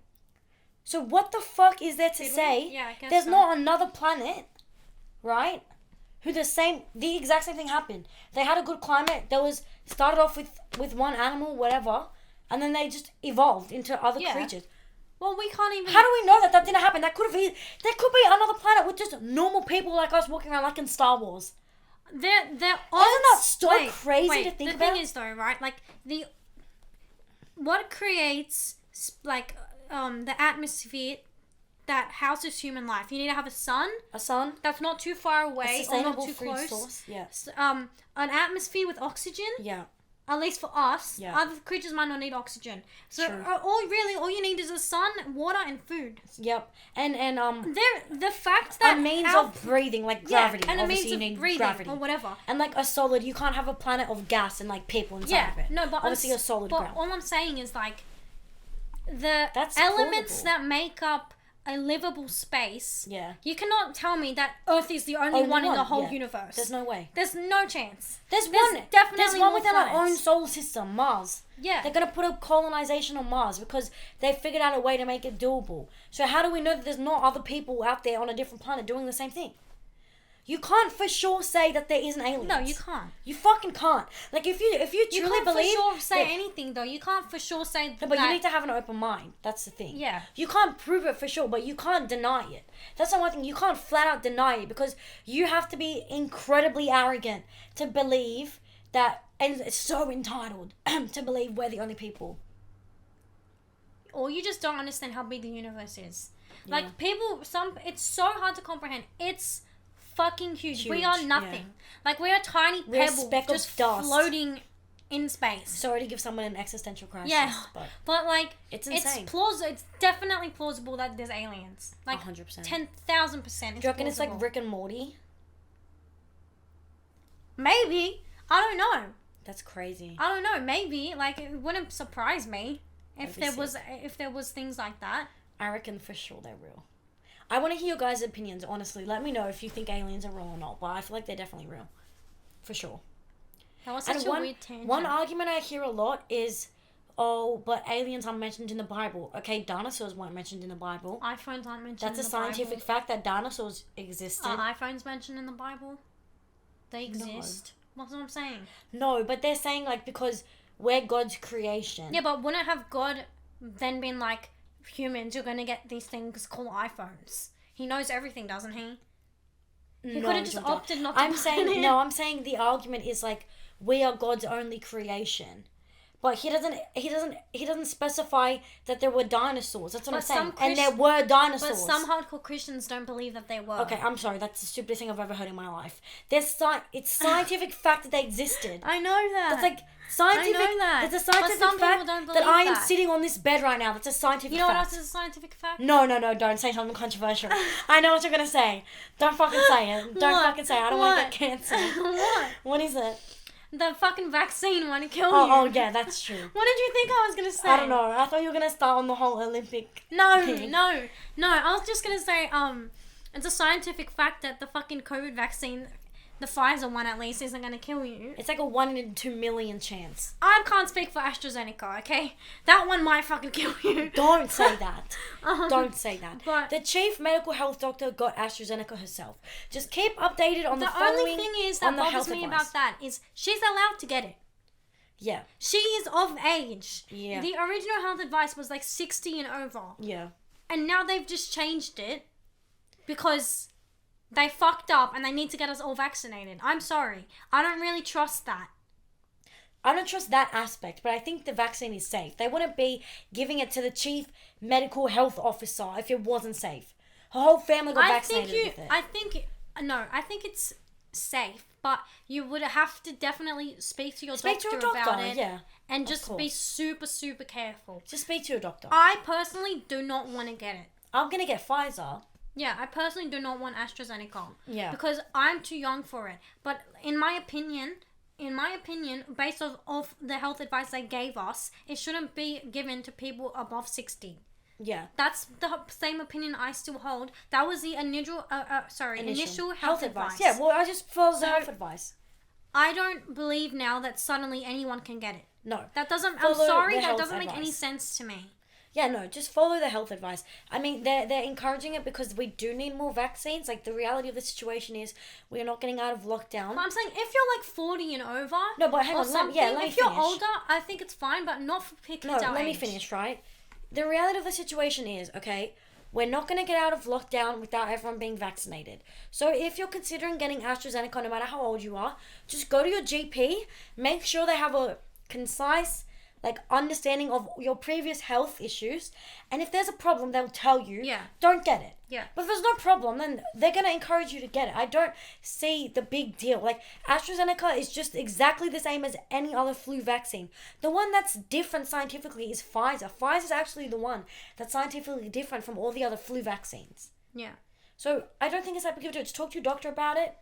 [SPEAKER 2] So what the fuck is there to
[SPEAKER 1] Did we?
[SPEAKER 2] say?
[SPEAKER 1] Yeah, I guess
[SPEAKER 2] There's
[SPEAKER 1] so.
[SPEAKER 2] not another planet, right? Who the exact same thing happened. They had a good climate. There was started off with one animal, whatever, and then they just evolved into other
[SPEAKER 1] Yeah.
[SPEAKER 2] creatures.
[SPEAKER 1] Well, we can't even.
[SPEAKER 2] How do we know that didn't happen? There could be another planet with just normal people like us walking around like in Star Wars.
[SPEAKER 1] They're
[SPEAKER 2] Isn't that so crazy to think
[SPEAKER 1] the
[SPEAKER 2] about?
[SPEAKER 1] thing is though, right? Like what creates like the atmosphere that houses human life? You need to have a sun
[SPEAKER 2] A sun,
[SPEAKER 1] that's not too far
[SPEAKER 2] a
[SPEAKER 1] away or not
[SPEAKER 2] sustainable
[SPEAKER 1] too
[SPEAKER 2] food
[SPEAKER 1] close.
[SPEAKER 2] source. Yeah.
[SPEAKER 1] An atmosphere with oxygen.
[SPEAKER 2] Yeah.
[SPEAKER 1] At least for us,
[SPEAKER 2] Yeah.
[SPEAKER 1] other creatures might not need oxygen. So
[SPEAKER 2] True.
[SPEAKER 1] all you need is a sun, water, and food.
[SPEAKER 2] Yep. And
[SPEAKER 1] The fact that
[SPEAKER 2] a means
[SPEAKER 1] our-
[SPEAKER 2] of breathing, like gravity.
[SPEAKER 1] and a
[SPEAKER 2] Obviously
[SPEAKER 1] means
[SPEAKER 2] you
[SPEAKER 1] of
[SPEAKER 2] need
[SPEAKER 1] breathing
[SPEAKER 2] gravity.
[SPEAKER 1] or whatever.
[SPEAKER 2] And like a solid, you can't have a planet of gas and like people inside of it.
[SPEAKER 1] No, but
[SPEAKER 2] obviously a solid
[SPEAKER 1] but
[SPEAKER 2] ground.
[SPEAKER 1] all I'm saying is like the
[SPEAKER 2] That's
[SPEAKER 1] elements
[SPEAKER 2] plausible.
[SPEAKER 1] that make up a livable space.
[SPEAKER 2] Yeah.
[SPEAKER 1] You cannot tell me that Earth is the only one in the whole
[SPEAKER 2] yeah.
[SPEAKER 1] universe.
[SPEAKER 2] There's no way.
[SPEAKER 1] There's no chance.
[SPEAKER 2] There's
[SPEAKER 1] definitely
[SPEAKER 2] one
[SPEAKER 1] more
[SPEAKER 2] within our own
[SPEAKER 1] planets.
[SPEAKER 2] solar system, Mars.
[SPEAKER 1] Yeah.
[SPEAKER 2] They're gonna put a colonization on Mars because they figured out a way to make it doable. So how do we know that there's not other people out there on a different planet doing the same thing? You can't for sure say that there isn't aliens.
[SPEAKER 1] No, you can't.
[SPEAKER 2] You fucking can't. Like if you
[SPEAKER 1] You
[SPEAKER 2] truly
[SPEAKER 1] can't
[SPEAKER 2] believe,
[SPEAKER 1] for sure say
[SPEAKER 2] that-
[SPEAKER 1] anything though. You can't for sure say
[SPEAKER 2] No, but
[SPEAKER 1] that.
[SPEAKER 2] you need to have an open mind. That's the thing.
[SPEAKER 1] Yeah.
[SPEAKER 2] You can't prove it for sure, but you can't deny it. That's the one thing. You can't flat out deny it because you have to be incredibly arrogant to believe that, and it's so entitled to believe we're the only people.
[SPEAKER 1] Or you just don't understand how big the universe is.
[SPEAKER 2] Yeah.
[SPEAKER 1] Like it's so hard to comprehend. It's fucking huge. We
[SPEAKER 2] Huge,
[SPEAKER 1] are nothing.
[SPEAKER 2] yeah.
[SPEAKER 1] Like we're a tiny
[SPEAKER 2] We're a
[SPEAKER 1] pebble
[SPEAKER 2] speck of
[SPEAKER 1] just
[SPEAKER 2] dust.
[SPEAKER 1] floating in space.
[SPEAKER 2] Sorry to give someone an existential crisis,
[SPEAKER 1] Yeah,
[SPEAKER 2] but
[SPEAKER 1] but like
[SPEAKER 2] it's insane.
[SPEAKER 1] It's definitely plausible that there's aliens. Like
[SPEAKER 2] 100%.
[SPEAKER 1] 10,000%.
[SPEAKER 2] Do you reckon it's like Rick and Morty?
[SPEAKER 1] Maybe. I don't know.
[SPEAKER 2] That's crazy.
[SPEAKER 1] I don't know. Maybe. Like it wouldn't surprise me if
[SPEAKER 2] That'd be
[SPEAKER 1] there was things like that.
[SPEAKER 2] I reckon for sure they're real. I want to hear your guys' opinions, honestly. Let me know if you think aliens are real or not. But I feel like they're definitely real. For sure.
[SPEAKER 1] That was
[SPEAKER 2] And
[SPEAKER 1] such a weird tangent.
[SPEAKER 2] one argument I hear a lot is oh, but aliens aren't mentioned in the Bible. Okay, dinosaurs weren't mentioned in the Bible.
[SPEAKER 1] iPhones aren't mentioned
[SPEAKER 2] That's
[SPEAKER 1] in
[SPEAKER 2] a
[SPEAKER 1] the
[SPEAKER 2] scientific
[SPEAKER 1] Bible.
[SPEAKER 2] fact that dinosaurs existed.
[SPEAKER 1] Are iPhones mentioned in the Bible? They exist. That's what I'm saying.
[SPEAKER 2] No, but they're saying, like, because we're God's creation.
[SPEAKER 1] Yeah, but wouldn't have God then been like, humans, you're going to get these things called iPhones? He knows everything, doesn't he? He could have just opted not to.
[SPEAKER 2] I'm saying the argument is, like, we are God's only creation. But he doesn't specify that there were dinosaurs. That's what I'm saying. And there were dinosaurs.
[SPEAKER 1] But some hardcore Christians don't believe that they were.
[SPEAKER 2] Okay, I'm sorry. That's the stupidest thing I've ever heard in my life. It's scientific fact that they existed.
[SPEAKER 1] I know that.
[SPEAKER 2] That's like scientific.
[SPEAKER 1] I know that.
[SPEAKER 2] It's a scientific fact that I am sitting on this bed right now. That's a scientific fact.
[SPEAKER 1] You know what else is a scientific fact?
[SPEAKER 2] No, don't say something controversial. I know what you're gonna say. Don't fucking say it. Don't fucking say it. I don't want to get cancer.
[SPEAKER 1] What?
[SPEAKER 2] What is it?
[SPEAKER 1] The fucking vaccine want to kill you.
[SPEAKER 2] Oh, yeah, that's true.
[SPEAKER 1] What did you think I was going to say?
[SPEAKER 2] I don't know. I thought you were going to start on the whole Olympic thing.
[SPEAKER 1] No. I was just going to say, it's a scientific fact that the fucking COVID vaccine, the Pfizer one at least, isn't going to kill you.
[SPEAKER 2] It's like a 1 in 2 million chance.
[SPEAKER 1] I can't speak for AstraZeneca, okay? That one might fucking kill you.
[SPEAKER 2] Don't say that. Don't say that.
[SPEAKER 1] But
[SPEAKER 2] the chief medical health doctor got AstraZeneca herself. Just keep updated on the following.
[SPEAKER 1] The only thing is that bothers me about that is she's allowed to get it.
[SPEAKER 2] Yeah.
[SPEAKER 1] She is of age.
[SPEAKER 2] Yeah.
[SPEAKER 1] The original health advice was like 60 and over.
[SPEAKER 2] Yeah.
[SPEAKER 1] And now they've just changed it because they fucked up and they need to get us all vaccinated. I'm sorry. I don't really trust that.
[SPEAKER 2] I don't trust that aspect, but I think the vaccine is safe. They wouldn't be giving it to the chief medical health officer if it wasn't safe. Her whole family got vaccinated with it.
[SPEAKER 1] I think it's safe, but you would have to definitely speak to your doctor about it.
[SPEAKER 2] Yeah,
[SPEAKER 1] and just be super, super careful.
[SPEAKER 2] Just speak to your doctor.
[SPEAKER 1] I personally do not want to get it.
[SPEAKER 2] I'm going to get Pfizer.
[SPEAKER 1] Yeah, I personally do not want AstraZeneca.
[SPEAKER 2] Yeah.
[SPEAKER 1] Because I'm too young for it. But in my opinion, based off the health advice they gave us, it shouldn't be given to people above 60.
[SPEAKER 2] Yeah.
[SPEAKER 1] That's the same opinion I still hold. That was the initial health advice.
[SPEAKER 2] Yeah, well, I just followed the health advice.
[SPEAKER 1] I don't believe now that suddenly anyone can get it.
[SPEAKER 2] No.
[SPEAKER 1] That doesn't, I'm sorry, that doesn't make any sense to me.
[SPEAKER 2] Yeah, no, just follow the health advice. I mean, they're encouraging it because we do need more vaccines. Like, the reality of the situation is we're not getting out of lockdown.
[SPEAKER 1] But I'm saying if you're like 40 and over,
[SPEAKER 2] no, but hang on, let me
[SPEAKER 1] if you're older, I think it's fine, but not for kids our age.
[SPEAKER 2] No, let me finish, right? The reality of the situation is, okay, we're not going to get out of lockdown without everyone being vaccinated. So if you're considering getting AstraZeneca, no matter how old you are, just go to your GP, make sure they have a concise understanding of your previous health issues, and if there's a problem, they'll tell you.
[SPEAKER 1] Yeah.
[SPEAKER 2] Don't get it.
[SPEAKER 1] Yeah.
[SPEAKER 2] But if there's no problem, then they're gonna encourage you to get it. I don't see the big deal. Like, AstraZeneca is just exactly the same as any other flu vaccine. The one that's different scientifically is Pfizer. Pfizer's actually the one that's scientifically different from all the other flu vaccines.
[SPEAKER 1] Yeah.
[SPEAKER 2] So I don't think it's that big of a deal. Just talk to your doctor about it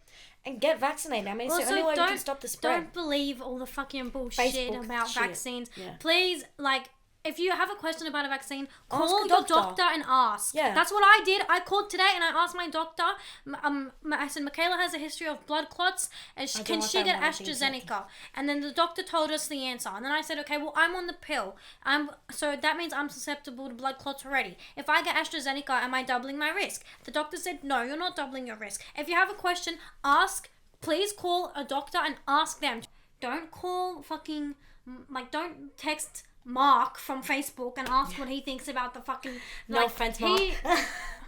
[SPEAKER 2] and get vaccinated. I mean, it's the only way we can stop the spread.
[SPEAKER 1] Don't believe all the fucking bullshit about vaccines.
[SPEAKER 2] Yeah.
[SPEAKER 1] Please, if you have a question about a vaccine, call your doctor and ask.
[SPEAKER 2] Yeah.
[SPEAKER 1] That's what I did. I called today and I asked my doctor. I said, Michaela has a history of blood clots. And can she get AstraZeneca? And then the doctor told us the answer. And then I said, okay, well, I'm on the pill. So that means I'm susceptible to blood clots already. If I get AstraZeneca, am I doubling my risk? The doctor said, no, you're not doubling your risk. If you have a question, ask. Please call a doctor and ask them. Don't call don't text Mark from Facebook and ask what he thinks about the fucking...
[SPEAKER 2] No offense, Mark.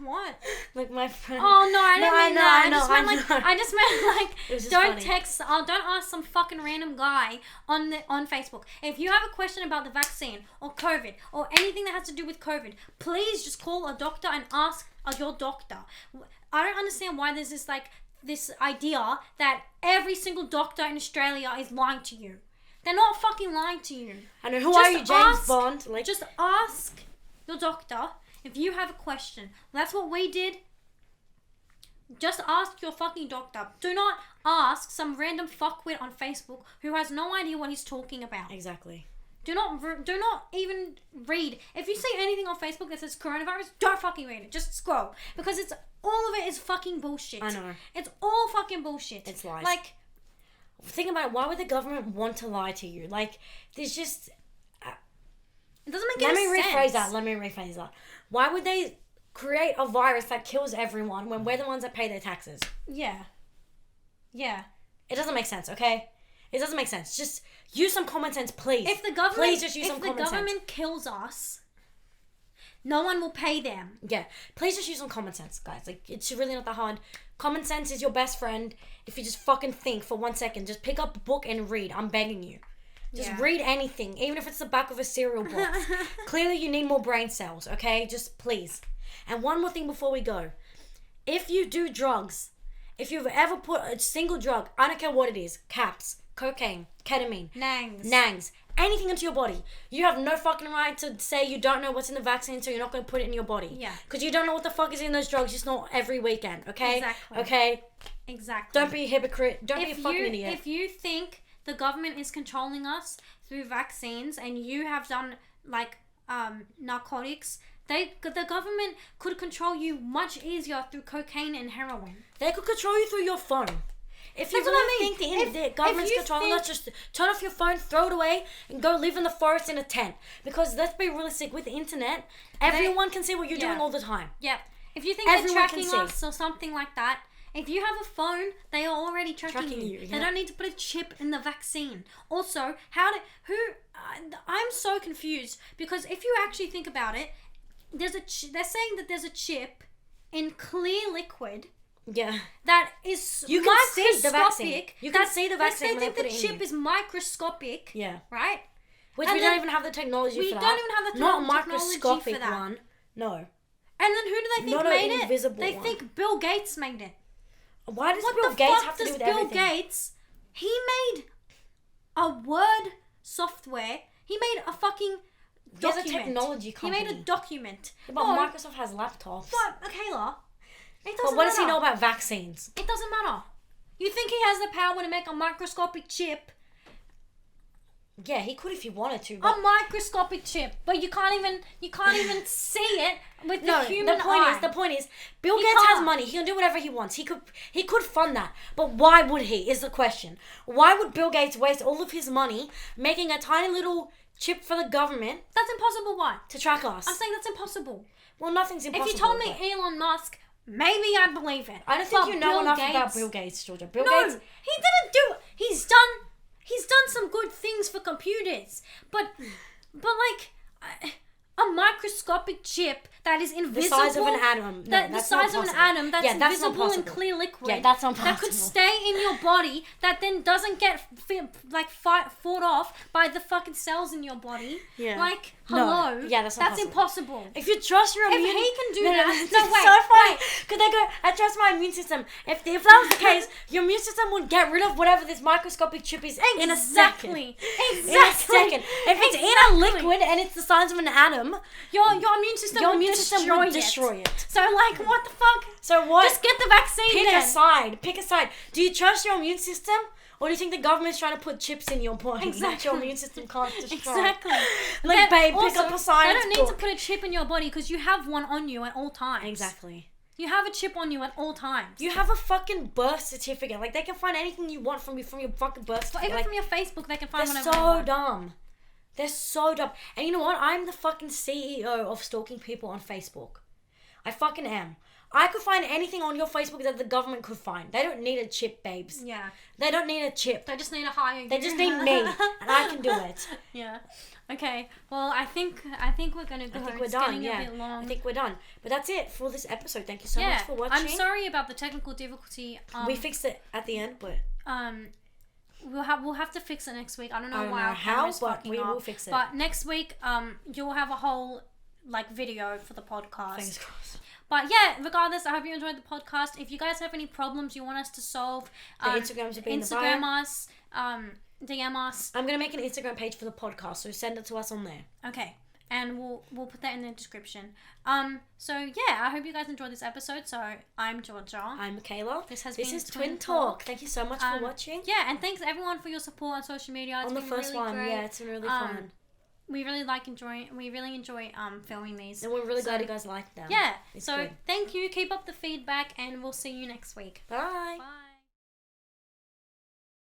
[SPEAKER 1] What?
[SPEAKER 2] Like my friend.
[SPEAKER 1] Oh, no, I didn't mean that. I just meant don't
[SPEAKER 2] funny.
[SPEAKER 1] text... don't ask some fucking random guy on Facebook. If you have a question about the vaccine or COVID or anything that has to do with COVID, please just call a doctor and ask your doctor. I don't understand why there's this idea that every single doctor in Australia is lying to you. They're not fucking lying to you.
[SPEAKER 2] I know. Who are you, James Bond?
[SPEAKER 1] Just ask your doctor if you have a question. That's what we did. Just ask your fucking doctor. Do not ask some random fuckwit on Facebook who has no idea what he's talking about.
[SPEAKER 2] Exactly.
[SPEAKER 1] Do not even read. If you see anything on Facebook that says coronavirus, don't fucking read it. Just scroll. Because all of it is fucking bullshit.
[SPEAKER 2] I know.
[SPEAKER 1] It's all fucking bullshit.
[SPEAKER 2] It's lies. Think about it. Why would the government want to lie to you? There's just...
[SPEAKER 1] It doesn't make
[SPEAKER 2] Let
[SPEAKER 1] any
[SPEAKER 2] me
[SPEAKER 1] sense.
[SPEAKER 2] Let me rephrase that. Why would they create a virus that kills everyone when we're the ones that pay their taxes?
[SPEAKER 1] Yeah. Yeah.
[SPEAKER 2] It doesn't make sense, okay? It doesn't make sense. Just use some common sense, please.
[SPEAKER 1] If the government,
[SPEAKER 2] please just use some common sense.
[SPEAKER 1] If the government kills us, no one will pay them.
[SPEAKER 2] Yeah, please just use some common sense, guys. Like, it's really not that hard. Common sense is your best friend. If you just fucking think for 1 second, just pick up a book and read. I'm begging you. Just read anything, even if it's the back of a cereal box. Clearly, you need more brain cells, okay? Just please. And one more thing before we go. If you do drugs, if you've ever put a single drug, I don't care what it is, caps, cocaine, ketamine, nangs, anything into your body, you have no fucking right to say you don't know what's in the vaccine, so you're not going to put it in your body.
[SPEAKER 1] Yeah.
[SPEAKER 2] Because you don't know what the fuck is in those drugs, just not every weekend, okay?
[SPEAKER 1] Exactly.
[SPEAKER 2] Okay?
[SPEAKER 1] Exactly.
[SPEAKER 2] Don't be a hypocrite. Don't be a fucking idiot.
[SPEAKER 1] If you think the government is controlling us through vaccines and you have done, like, narcotics, the government could control you much easier through cocaine and heroin.
[SPEAKER 2] They could control you through your phone. If you
[SPEAKER 1] That's what
[SPEAKER 2] really
[SPEAKER 1] I mean.
[SPEAKER 2] think the government's controlling us, just turn off your phone, throw it away, and go live in the forest in a tent. Because let's be realistic, with the internet, everyone can see what you're doing all the time.
[SPEAKER 1] Yeah. If you think
[SPEAKER 2] Everyone
[SPEAKER 1] they're
[SPEAKER 2] can
[SPEAKER 1] tracking
[SPEAKER 2] see.
[SPEAKER 1] us or something like that, if you have a phone, they are already tracking you.
[SPEAKER 2] Yeah.
[SPEAKER 1] They don't need to put a chip in the vaccine. Also, I'm so confused because if you actually think about it, they're saying that there's a chip in clear liquid.
[SPEAKER 2] Yeah.
[SPEAKER 1] That is
[SPEAKER 2] You can see the vaccine.
[SPEAKER 1] microscopic.
[SPEAKER 2] You can see the vaccine
[SPEAKER 1] They
[SPEAKER 2] when
[SPEAKER 1] think
[SPEAKER 2] they
[SPEAKER 1] the
[SPEAKER 2] put it in
[SPEAKER 1] chip
[SPEAKER 2] you.
[SPEAKER 1] is microscopic.
[SPEAKER 2] Yeah.
[SPEAKER 1] Right?
[SPEAKER 2] Which
[SPEAKER 1] And
[SPEAKER 2] we
[SPEAKER 1] then
[SPEAKER 2] don't even have the technology
[SPEAKER 1] we
[SPEAKER 2] for that.
[SPEAKER 1] don't even have the
[SPEAKER 2] Not a
[SPEAKER 1] technology for
[SPEAKER 2] microscopic
[SPEAKER 1] that.
[SPEAKER 2] one. No.
[SPEAKER 1] And then who do they think
[SPEAKER 2] Not an
[SPEAKER 1] made it?
[SPEAKER 2] invisible
[SPEAKER 1] They
[SPEAKER 2] one.
[SPEAKER 1] think Bill Gates made it.
[SPEAKER 2] Why does
[SPEAKER 1] What
[SPEAKER 2] Bill
[SPEAKER 1] the
[SPEAKER 2] Gates
[SPEAKER 1] fuck
[SPEAKER 2] have to
[SPEAKER 1] does
[SPEAKER 2] do with
[SPEAKER 1] Bill
[SPEAKER 2] everything?
[SPEAKER 1] Gates? He made a Word software. He made a fucking
[SPEAKER 2] He has a
[SPEAKER 1] document.
[SPEAKER 2] technology company.
[SPEAKER 1] He made a document.
[SPEAKER 2] Yeah, but
[SPEAKER 1] No,
[SPEAKER 2] Microsoft has laptops.
[SPEAKER 1] but Kayla, it doesn't
[SPEAKER 2] But what does he
[SPEAKER 1] matter.
[SPEAKER 2] know about vaccines?
[SPEAKER 1] It doesn't matter. You think he has the power to make a microscopic chip?
[SPEAKER 2] Yeah, he could if he wanted to.
[SPEAKER 1] A
[SPEAKER 2] But
[SPEAKER 1] microscopic chip, but you can't even see it with the human eye.
[SPEAKER 2] The point is, Bill
[SPEAKER 1] He
[SPEAKER 2] Gates has
[SPEAKER 1] can't.
[SPEAKER 2] money. He can do whatever he wants. He could fund that. But why would he? Is the question. Why would Bill Gates waste all of his money making a tiny little chip for the government
[SPEAKER 1] That's impossible. Why?
[SPEAKER 2] to track us?
[SPEAKER 1] I'm saying that's impossible.
[SPEAKER 2] Well, nothing's impossible.
[SPEAKER 1] If you told me
[SPEAKER 2] but
[SPEAKER 1] Elon Musk, maybe I'd believe it.
[SPEAKER 2] I don't think
[SPEAKER 1] But
[SPEAKER 2] you know
[SPEAKER 1] Bill
[SPEAKER 2] enough
[SPEAKER 1] Gates,
[SPEAKER 2] about Bill Gates, Georgia. Bill
[SPEAKER 1] No,
[SPEAKER 2] Gates.
[SPEAKER 1] he didn't do. He's done some good things for computers, but like a microscopic chip that is invisible.
[SPEAKER 2] The size of an atom. No,
[SPEAKER 1] The
[SPEAKER 2] that's
[SPEAKER 1] size
[SPEAKER 2] not
[SPEAKER 1] of an
[SPEAKER 2] possible.
[SPEAKER 1] atom that's
[SPEAKER 2] Yeah, that's not
[SPEAKER 1] invisible in
[SPEAKER 2] possible.
[SPEAKER 1] clear liquid.
[SPEAKER 2] Yeah, that's not
[SPEAKER 1] That could
[SPEAKER 2] possible.
[SPEAKER 1] stay in your body. That then doesn't get fought off by the fucking cells in your body.
[SPEAKER 2] Yeah.
[SPEAKER 1] Like
[SPEAKER 2] No.
[SPEAKER 1] hello.
[SPEAKER 2] Yeah, that's not
[SPEAKER 1] That's
[SPEAKER 2] possible.
[SPEAKER 1] impossible.
[SPEAKER 2] If you trust your
[SPEAKER 1] If
[SPEAKER 2] immune...
[SPEAKER 1] he can do
[SPEAKER 2] No,
[SPEAKER 1] that...
[SPEAKER 2] it's
[SPEAKER 1] No,
[SPEAKER 2] so
[SPEAKER 1] wait,
[SPEAKER 2] funny.
[SPEAKER 1] wait.
[SPEAKER 2] Because they go, I trust my immune system. If that was the case, your immune system would get rid of whatever this microscopic chip is in a second.
[SPEAKER 1] Exactly.
[SPEAKER 2] In a second. If it's in a liquid and it's the size of an atom,
[SPEAKER 1] Your immune system
[SPEAKER 2] your
[SPEAKER 1] will
[SPEAKER 2] immune system
[SPEAKER 1] destroy
[SPEAKER 2] will
[SPEAKER 1] it.
[SPEAKER 2] destroy it.
[SPEAKER 1] So like, what the fuck?
[SPEAKER 2] So what?
[SPEAKER 1] Just get the vaccine
[SPEAKER 2] Pick
[SPEAKER 1] then.
[SPEAKER 2] a side. Pick a side. Do you trust your immune system? Or do you think the government's trying to put chips in your body that
[SPEAKER 1] Exactly.
[SPEAKER 2] your immune system can't destroy?
[SPEAKER 1] Exactly.
[SPEAKER 2] Like, babe, pick
[SPEAKER 1] Also,
[SPEAKER 2] up a science
[SPEAKER 1] They don't need to
[SPEAKER 2] book.
[SPEAKER 1] put a chip in your body because you have one on you at all times.
[SPEAKER 2] Exactly.
[SPEAKER 1] You have a chip on you at all times.
[SPEAKER 2] You have a fucking birth certificate. Like, they can find anything you want from your fucking birth
[SPEAKER 1] But
[SPEAKER 2] certificate.
[SPEAKER 1] even
[SPEAKER 2] Like,
[SPEAKER 1] from your Facebook, they can find
[SPEAKER 2] they're
[SPEAKER 1] whatever they
[SPEAKER 2] so
[SPEAKER 1] want.
[SPEAKER 2] dumb. They're so dumb. And you know what? I'm the fucking CEO of stalking people on Facebook. I fucking am. I could find anything on your Facebook that the government could find. They don't need a chip, babes.
[SPEAKER 1] Yeah.
[SPEAKER 2] They don't need a chip.
[SPEAKER 1] They just need to hire you.
[SPEAKER 2] They just need me, and I can do it.
[SPEAKER 1] Yeah. Okay. Well, I think we're gonna go.
[SPEAKER 2] I think we're
[SPEAKER 1] It's
[SPEAKER 2] done.
[SPEAKER 1] getting
[SPEAKER 2] Yeah,
[SPEAKER 1] a bit long.
[SPEAKER 2] I think we're done. But that's it for this episode. Thank you so much for watching.
[SPEAKER 1] I'm sorry about the technical difficulty.
[SPEAKER 2] We fixed it at the end, but
[SPEAKER 1] We'll have to fix it next week. I don't know
[SPEAKER 2] I don't
[SPEAKER 1] why
[SPEAKER 2] know
[SPEAKER 1] our
[SPEAKER 2] how,
[SPEAKER 1] camera's
[SPEAKER 2] but
[SPEAKER 1] fucking
[SPEAKER 2] we
[SPEAKER 1] up.
[SPEAKER 2] will fix it.
[SPEAKER 1] But next week, you'll have a whole video for the podcast.
[SPEAKER 2] fingers crossed.
[SPEAKER 1] But yeah, regardless, I hope you enjoyed the podcast. If you guys have any problems you want us to solve,
[SPEAKER 2] The Instagrams will be in the bio.
[SPEAKER 1] Instagram us, DM us.
[SPEAKER 2] I'm gonna make an Instagram page for the podcast, so send it to us on there.
[SPEAKER 1] Okay. And we'll put that in the description. So yeah, I hope you guys enjoyed this episode. So I'm Georgia.
[SPEAKER 2] I'm Michaela.
[SPEAKER 1] This
[SPEAKER 2] is
[SPEAKER 1] been
[SPEAKER 2] Twin Talk. Thank you so much for watching.
[SPEAKER 1] Yeah, and thanks everyone for your support on social media. It's
[SPEAKER 2] On the
[SPEAKER 1] been
[SPEAKER 2] first
[SPEAKER 1] really
[SPEAKER 2] one,
[SPEAKER 1] great.
[SPEAKER 2] yeah, it's been really fun.
[SPEAKER 1] We really enjoy filming these.
[SPEAKER 2] And we're really glad you guys like them.
[SPEAKER 1] Yeah.
[SPEAKER 2] It's
[SPEAKER 1] So
[SPEAKER 2] good.
[SPEAKER 1] thank you. Keep up the feedback, and we'll see you next week.
[SPEAKER 2] Bye.
[SPEAKER 1] Bye.